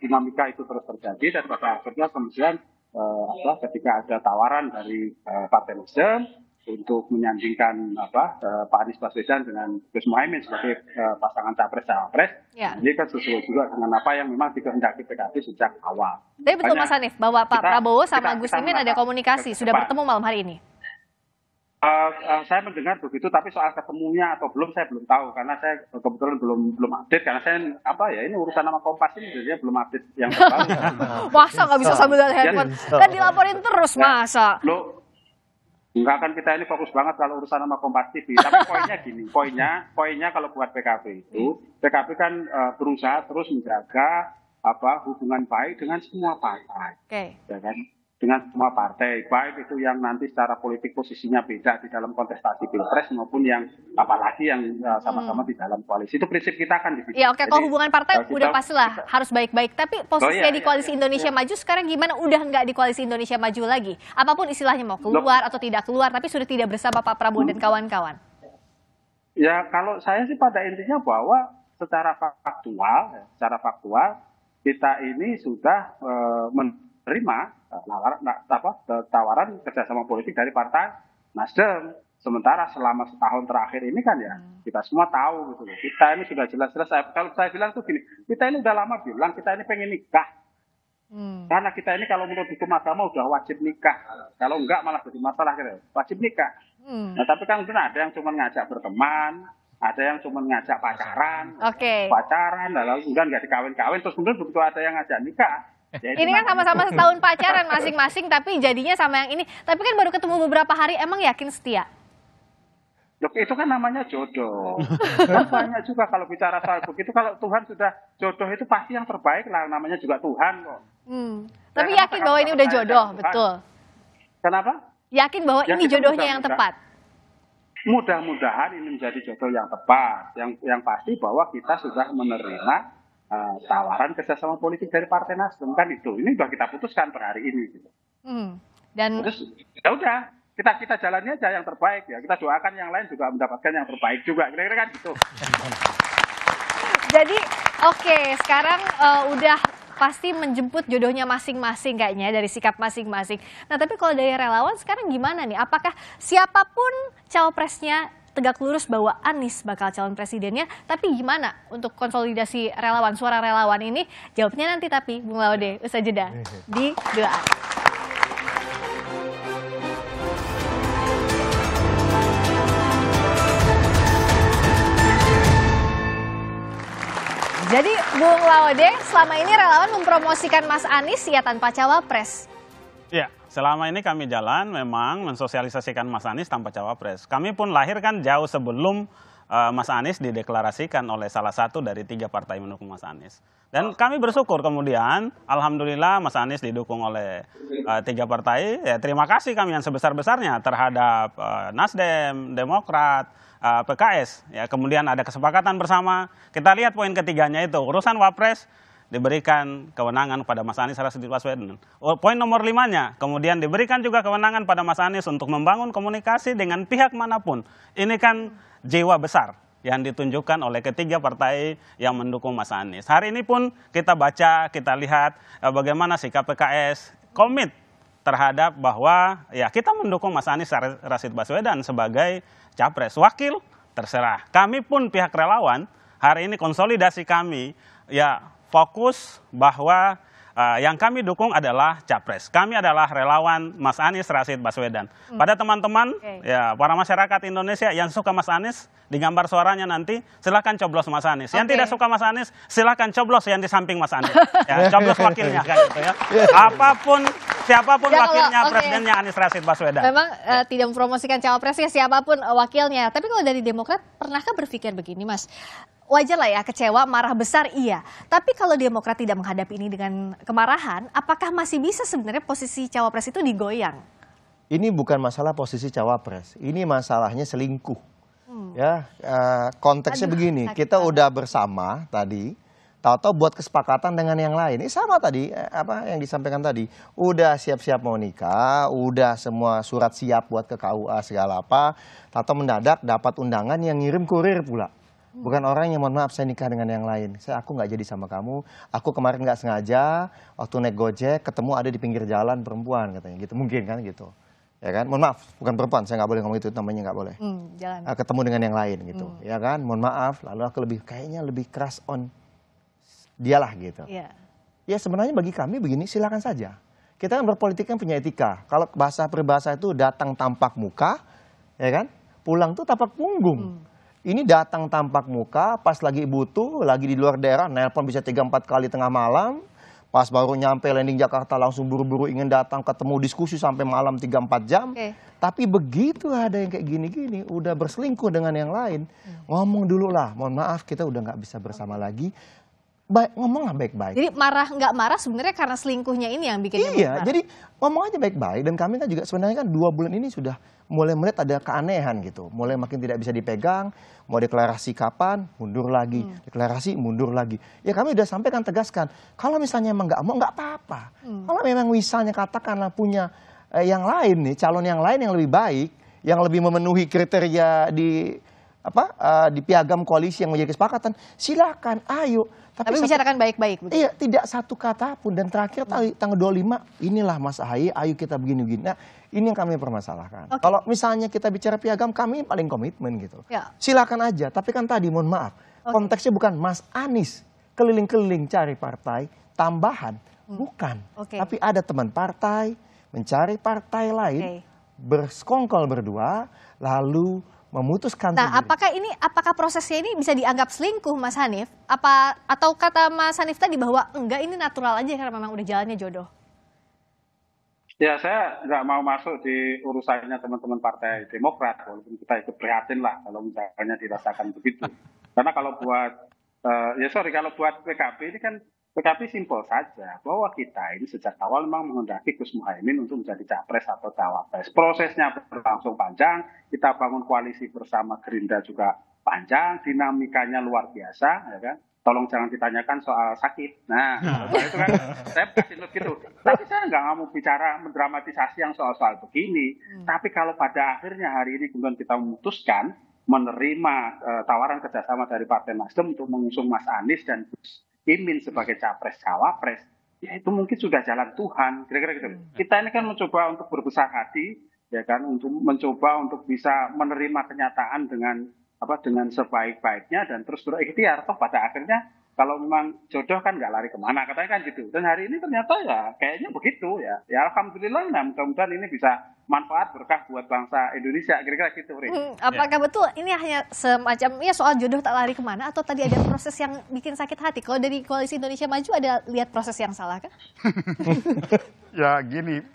dinamika itu terus terjadi dan pada akhirnya kemudian ketika ada tawaran dari Partai Nasdem untuk menyandingkan Pak Anies Baswedan dengan Gus Muhaimin sebagai pasangan capres-cawapres, ini kan sesuai juga dengan apa yang memang dikehendaki PKB sejak awal. Tapi betul Mas Hanif bahwa Pak Prabowo sama Gus Imin ada komunikasi, sudah bertemu malam hari ini. Saya mendengar begitu, tapi soal ketemunya atau belum saya belum tahu karena saya kebetulan belum update karena saya ini urusan nama Kompas ini jadinya belum update yang terbaru. Masa nggak bisa sambil handphone? Kan dilaporin terus masa? Enggak kan kita ini fokus banget kalau urusan nama Kompas TV. Tapi poinnya gini, poinnya kalau buat PKB itu, PKB kan berusaha terus menjaga hubungan baik dengan semua partai. Ya kan? Dengan semua partai, baik itu yang nanti secara politik posisinya beda di dalam kontestasi Pilpres maupun yang apalagi yang sama-sama di dalam koalisi. Itu prinsip kita kan di situ. Ya kalau hubungan partai udah pastilah harus baik-baik. Tapi posisinya di Koalisi Indonesia Maju sekarang gimana? Udah nggak di Koalisi Indonesia Maju lagi? Apapun istilahnya mau keluar atau tidak keluar, tapi sudah tidak bersama Pak Prabowo dan kawan-kawan. Ya kalau saya sih pada intinya bahwa secara faktual kita ini sudah menerima tawaran kerjasama politik dari Partai Nasdem. Sementara selama setahun terakhir ini kan ya kita semua tahu gitu loh. Kita ini sudah jelas-jelas, kalau saya bilang tuh gini, kita ini udah lama bilang kita ini pengen nikah. Karena kita ini kalau menurut hukum agama udah wajib nikah. Kalau enggak malah jadi masalah gitu. Wajib nikah. Nah tapi kan benar ada yang cuma ngajak berteman, ada yang cuma ngajak pacaran, lalu kemudian nggak dikawin-kawin, terus kemudian begitu ada yang ngajak nikah. Ini kan sama-sama setahun pacaran masing-masing, tapi jadinya sama yang ini. Tapi kan baru ketemu beberapa hari, emang yakin setia? Loh, itu kan namanya jodoh. Kan banyak juga kalau bicara soal begitu, kalau Tuhan sudah jodoh itu pasti yang terbaik lah, namanya juga Tuhan kok. Tapi yakin bahwa ini udah jodoh, betul? Kenapa? Yakin bahwa ini jodohnya yang tepat? Mudah-mudahan ini menjadi jodoh yang tepat. Yang pasti bahwa kita sudah menerima tawaran kerjasama politik dari Partai Nasdem kan itu. Ini sudah kita putuskan per hari ini. Gitu. Dan terus ya udah kita jalannya aja yang terbaik ya. Kita doakan yang lain juga mendapatkan yang terbaik juga. Kira-kira kan gitu. Jadi Oke, sekarang udah pasti menjemput jodohnya masing-masing kayaknya dari sikap masing-masing. Nah, tapi kalau dari relawan sekarang gimana nih? Apakah siapapun cawapresnya tegak lurus bahwa Anies bakal calon presidennya, tapi gimana untuk konsolidasi relawan, suara relawan ini? Jawabnya nanti tapi, Bung Laude, usai jeda di Doa. Jadi Bung Laude, selama ini relawan mempromosikan Mas Anies ya tanpa cawapres. Ya, selama ini kami jalan memang mensosialisasikan Mas Anies tanpa cawapres. Kami pun lahir kan jauh sebelum Mas Anies dideklarasikan oleh salah satu dari 3 partai mendukung Mas Anies. Dan kami bersyukur kemudian, alhamdulillah Mas Anies didukung oleh 3 partai. Ya, terima kasih kami yang sebesar-besarnya terhadap Nasdem, Demokrat, PKS. Ya, kemudian ada kesepakatan bersama. Kita lihat poin ketiganya itu, urusan Wapres diberikan kewenangan pada Mas Anies Rashid Baswedan. Poin nomor 5-nya, kemudian diberikan juga kewenangan pada Mas Anies untuk membangun komunikasi dengan pihak manapun. Ini kan jiwa besar yang ditunjukkan oleh ketiga partai yang mendukung Mas Anies. Hari ini pun kita baca, kita lihat bagaimana sikap PKS komit terhadap bahwa ya kita mendukung Mas Anies Rashid Baswedan sebagai capres. Wakil terserah. Kami pun pihak relawan hari ini konsolidasi kami ya fokus bahwa yang kami dukung adalah capres. Kami adalah relawan Mas Anies Rashid Baswedan. Pada teman-teman, ya para masyarakat Indonesia yang suka Mas Anies, di gambar suaranya nanti silakan coblos Mas Anies. Yang tidak suka Mas Anies, silakan coblos yang di samping Mas Anies. Ya, coblos wakilnya kan gitu ya. Apapun siapapun wakilnya, presidennya Anies Rashid Baswedan. Memang tidak mempromosikan cawapresnya siapapun wakilnya. Tapi kalau dari Demokrat, pernahkah berpikir begini, Mas? Wajar lah ya, kecewa, marah besar iya. Tapi kalau Demokrat tidak menghadapi ini dengan kemarahan, apakah masih bisa sebenarnya posisi cawapres itu digoyang? Ini bukan masalah posisi cawapres, ini masalahnya selingkuh. Ya, konteksnya begini, kita udah bersama tadi, tahu-tahu buat kesepakatan dengan yang lain. Ini sama tadi, apa yang disampaikan tadi, udah siap-siap mau nikah, udah semua surat siap buat ke KUA segala apa, tahu-tahu mendadak dapat undangan yang ngirim kurir pula. Bukan orang yang mohon maaf saya nikah dengan yang lain. Aku nggak jadi sama kamu. Aku kemarin nggak sengaja waktu naik Gojek ketemu ada di pinggir jalan perempuan katanya gitu. Mungkin kan gitu. Ya kan? Mohon maaf, bukan perempuan. Saya nggak boleh ngomong itu, namanya nggak boleh. Ketemu dengan yang lain gitu. Ya kan? Mohon maaf. Lalu aku kayaknya lebih keras on dialah gitu. Ya sebenarnya bagi kami begini, silakan saja. Kita kan berpolitik kan punya etika. Kalau bahasa peribahasa itu datang tampak muka, ya kan? Pulang tuh tapak punggung. Ini datang tampak muka, pas lagi butuh, lagi di luar daerah, nelpon bisa 3-4 kali tengah malam, pas baru nyampe landing Jakarta langsung buru-buru ingin datang ketemu diskusi sampai malam 3-4 jam. Tapi begitu ada yang kayak gini-gini, udah berselingkuh dengan yang lain, ngomong dulu lah, mohon maaf kita udah nggak bisa bersama lagi. Ngomonglah baik-baik. Jadi marah nggak marah sebenarnya karena selingkuhnya ini yang bikin Iya, jadi ngomong aja baik-baik. Dan kami kan juga sebenarnya kan 2 bulan ini sudah mulai melihat ada keanehan gitu. Mulai makin tidak bisa dipegang, mau deklarasi kapan, mundur lagi. Deklarasi, mundur lagi. Ya kami udah sampaikan, tegaskan. Kalau misalnya emang nggak mau, nggak apa-apa. Kalau memang misalnya katakanlah punya yang lain nih, calon yang lain yang lebih baik, yang lebih memenuhi kriteria di piagam koalisi yang menjadi kesepakatan, silakan, ayo. Tapi bicarakan baik-baik. Iya, tidak satu kata pun. Dan terakhir tanggal 25, inilah Mas Ahaye, ayo kita begini-begini. Nah, ini yang kami permasalahkan. Kalau misalnya kita bicara piagam, kami paling komitmen gitu. Silakan aja, tapi kan tadi mohon maaf, konteksnya bukan Mas Anies keliling-keliling cari partai tambahan. Bukan. Tapi ada teman partai, mencari partai lain, bersekongkol berdua, lalu memutuskan. Nah, apakah prosesnya ini bisa dianggap selingkuh, Mas Hanif? Atau kata Mas Hanif tadi bahwa enggak, ini natural aja karena memang udah jalannya jodoh? Ya, saya nggak mau masuk di urusannya teman-teman Partai Demokrat, walaupun kita ikut prihatin lah kalau misalnya dirasakan begitu. Karena kalau buat kalau buat PKB ini kan PKB simpel saja, bahwa kita ini sejak awal memang menghendaki Gus Muhaimin untuk menjadi capres atau cawapres. Prosesnya berlangsung panjang, kita bangun koalisi bersama Gerindra juga panjang, dinamikanya luar biasa, ya kan? Tolong jangan ditanyakan soal sakit. Nah, soal itu kan saya kasih note gitu. Tapi saya nggak mau bicara mendramatisasi yang soal-soal begini. Tapi kalau pada akhirnya hari ini kemudian kita memutuskan menerima tawaran kerjasama dari Partai Nasdem untuk mengusung Mas Anies dan Gus Imin sebagai capres-cawapres, ya itu mungkin sudah jalan Tuhan, kira-kira gitu. Kita ini kan mencoba untuk berbesar hati, ya kan, untuk mencoba untuk bisa menerima kenyataan dengan sebaik-baiknya dan terus berikhtiar. Toh pada akhirnya kalau memang jodoh kan nggak lari kemana, katanya kan gitu. Dan hari ini ternyata ya kayaknya begitu ya. Ya alhamdulillah, nah mudah-mudahan ini bisa manfaat berkah buat bangsa Indonesia, kira-kira gitu. Apakah betul ini hanya semacam ya soal jodoh tak lari kemana, atau tadi ada proses yang bikin sakit hati? Kalau dari Koalisi Indonesia Maju ada lihat proses yang salah kan? Ya gini,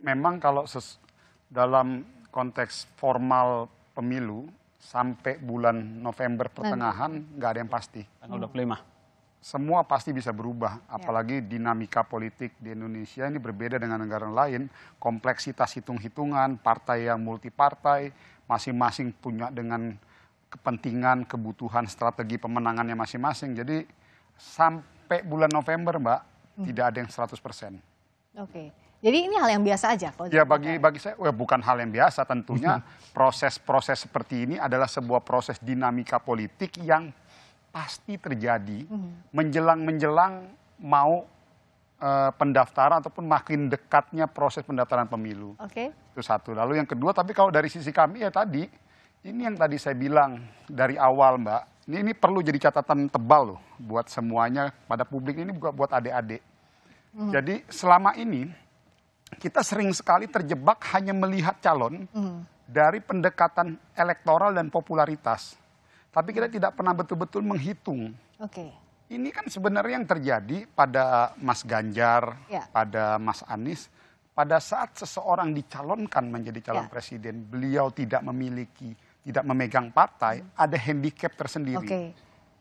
memang kalau dalam konteks formal pemilu sampai bulan November pertengahan nggak ada yang pasti. Tanggal 25. Semua pasti bisa berubah, apalagi dinamika politik di Indonesia ini berbeda dengan negara lain, kompleksitas hitung-hitungan, partai yang multipartai, masing-masing punya dengan kepentingan, kebutuhan, strategi pemenangannya masing-masing. Jadi sampai bulan November, Mbak, tidak ada yang 100%. Oke. Jadi ini hal yang biasa aja? Ya bagi saya bukan hal yang biasa, tentunya proses-proses seperti ini adalah sebuah proses dinamika politik yang pasti terjadi menjelang mau pendaftaran ataupun makin dekatnya proses pendaftaran pemilu. Itu satu. Lalu yang kedua, tapi kalau dari sisi kami ya tadi, ini yang tadi saya bilang dari awal, Mbak, ini perlu jadi catatan tebal loh buat semuanya, pada publik ini juga buat adik-adik. Jadi selama ini kita sering sekali terjebak hanya melihat calon dari pendekatan elektoral dan popularitas. Tapi kita tidak pernah betul-betul menghitung. Ini kan sebenarnya yang terjadi pada Mas Ganjar, pada Mas Anies. Pada saat seseorang dicalonkan menjadi calon presiden, beliau tidak memegang partai, ada handicap tersendiri.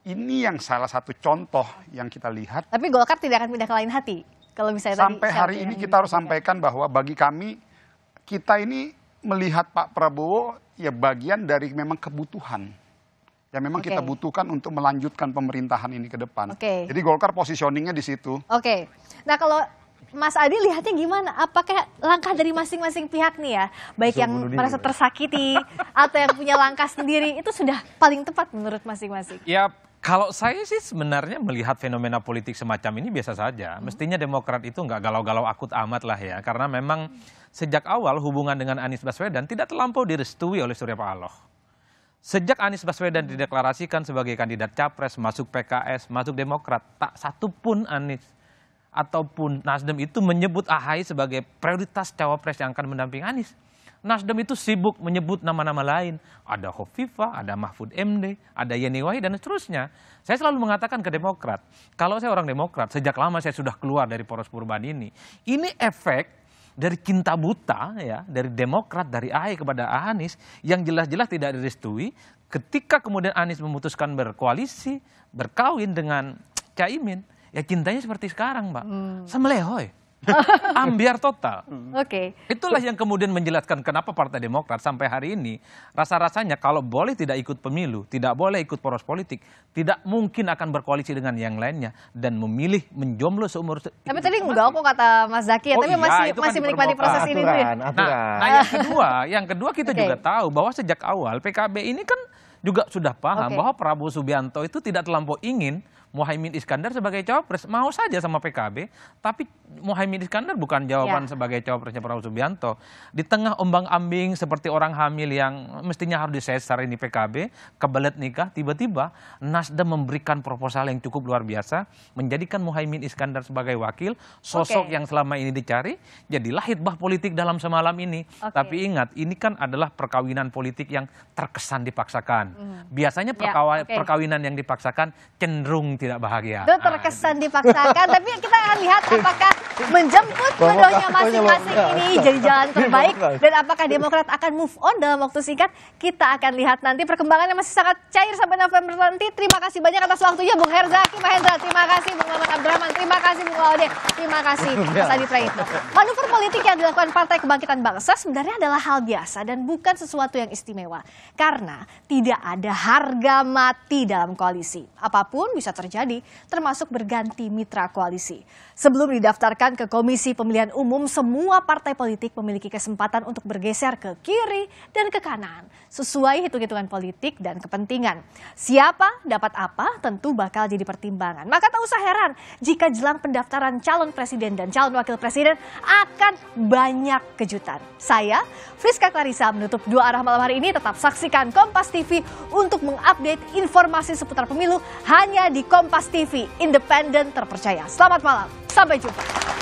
Ini yang salah satu contoh yang kita lihat. Tapi Golkar tidak akan pindah ke lain hati. Kalau misalnya sampai hari ini kita harus sampaikan bahwa bagi kami, kita ini melihat Pak Prabowo ya bagian dari memang kebutuhan. Ya memang kita butuhkan untuk melanjutkan pemerintahan ini ke depan. Jadi Golkar positioningnya di situ. Nah kalau Mas Adi lihatnya gimana? Apakah langkah dari masing-masing pihak nih ya, baik yang merasa tersakiti atau yang punya langkah sendiri, itu sudah paling tepat menurut masing-masing? Ya kalau saya sih sebenarnya melihat fenomena politik semacam ini biasa saja. Mestinya Demokrat itu nggak galau-galau akut amat lah ya. Karena memang sejak awal hubungan dengan Anies Baswedan tidak terlampau direstui oleh Surya Paloh. Sejak Anies Baswedan dideklarasikan sebagai kandidat capres, masuk PKS, masuk Demokrat, tak satupun Anies ataupun Nasdem itu menyebut AHY sebagai prioritas cawapres yang akan mendampingi Anies. Nasdem itu sibuk menyebut nama-nama lain. Ada Khofifah, ada Mahfud MD, ada Yeni Wahid, dan seterusnya. Saya selalu mengatakan ke Demokrat, kalau saya orang Demokrat, sejak lama saya sudah keluar dari poros perubahan ini. Ini efek dari cinta buta ya, dari Demokrat, dari AHY kepada Anies yang jelas-jelas tidak direstui. Ketika kemudian Anies memutuskan berkoalisi, berkawin dengan Caimin, ya cintanya seperti sekarang, Mbak. Semelehoy. Ambiar total. Itulah yang kemudian menjelaskan kenapa Partai Demokrat sampai hari ini rasa-rasanya kalau boleh tidak ikut pemilu, tidak boleh ikut poros politik, tidak mungkin akan berkoalisi dengan yang lainnya dan memilih menjomblo seumur. Tapi tadi enggak kok kata Mas Zaki ya, tapi masih menikmati proses ini tuh ya. Nah yang kedua kita juga tahu bahwa sejak awal PKB ini kan juga sudah paham bahwa Prabowo Subianto itu tidak terlampau ingin Muhaimin Iskandar sebagai cawapres, mau saja sama PKB, tapi Muhaimin Iskandar bukan jawaban sebagai cawapresnya Prabowo Subianto. Di tengah ombang-ambing seperti orang hamil yang mestinya harus disesar ini PKB, kebelet nikah, tiba-tiba Nasdem memberikan proposal yang cukup luar biasa, menjadikan Muhaimin Iskandar sebagai wakil, sosok yang selama ini dicari, jadilah hitbah politik dalam semalam ini. Tapi ingat, ini kan adalah perkawinan politik yang terkesan dipaksakan. Biasanya perkawinan yang dipaksakan cenderung tidak bahagia. Itu terkesan dipaksakan, tapi kita akan lihat apakah menjemput jodohnya masing-masing ini jadi jalan terbaik, dan apakah Demokrat akan move on dalam waktu singkat. Kita akan lihat nanti, perkembangannya masih sangat cair sampai November nanti. Terima kasih banyak atas waktunya Bung Herzaki Mahendra, terima kasih Bung Maman Abdurrahman, terima kasih Bung Laude, terima kasih Mas Adi Praitno. Manuver politik yang dilakukan Partai Kebangkitan Bangsa sebenarnya adalah hal biasa dan bukan sesuatu yang istimewa, karena tidak ada harga mati dalam koalisi. Apapun bisa terjadi, termasuk berganti mitra koalisi. Sebelum didaftarkan diajukan ke Komisi Pemilihan Umum, semua partai politik memiliki kesempatan untuk bergeser ke kiri dan ke kanan, sesuai hitung-hitungan politik dan kepentingan. Siapa dapat apa tentu bakal jadi pertimbangan. Maka tak usah heran jika jelang pendaftaran calon presiden dan calon wakil presiden akan banyak kejutan. Saya, Friska Clarissa, menutup Dua Arah malam hari ini. Tetap saksikan Kompas TV untuk mengupdate informasi seputar pemilu hanya di Kompas TV, independen terpercaya. Selamat malam, sampai jumpa.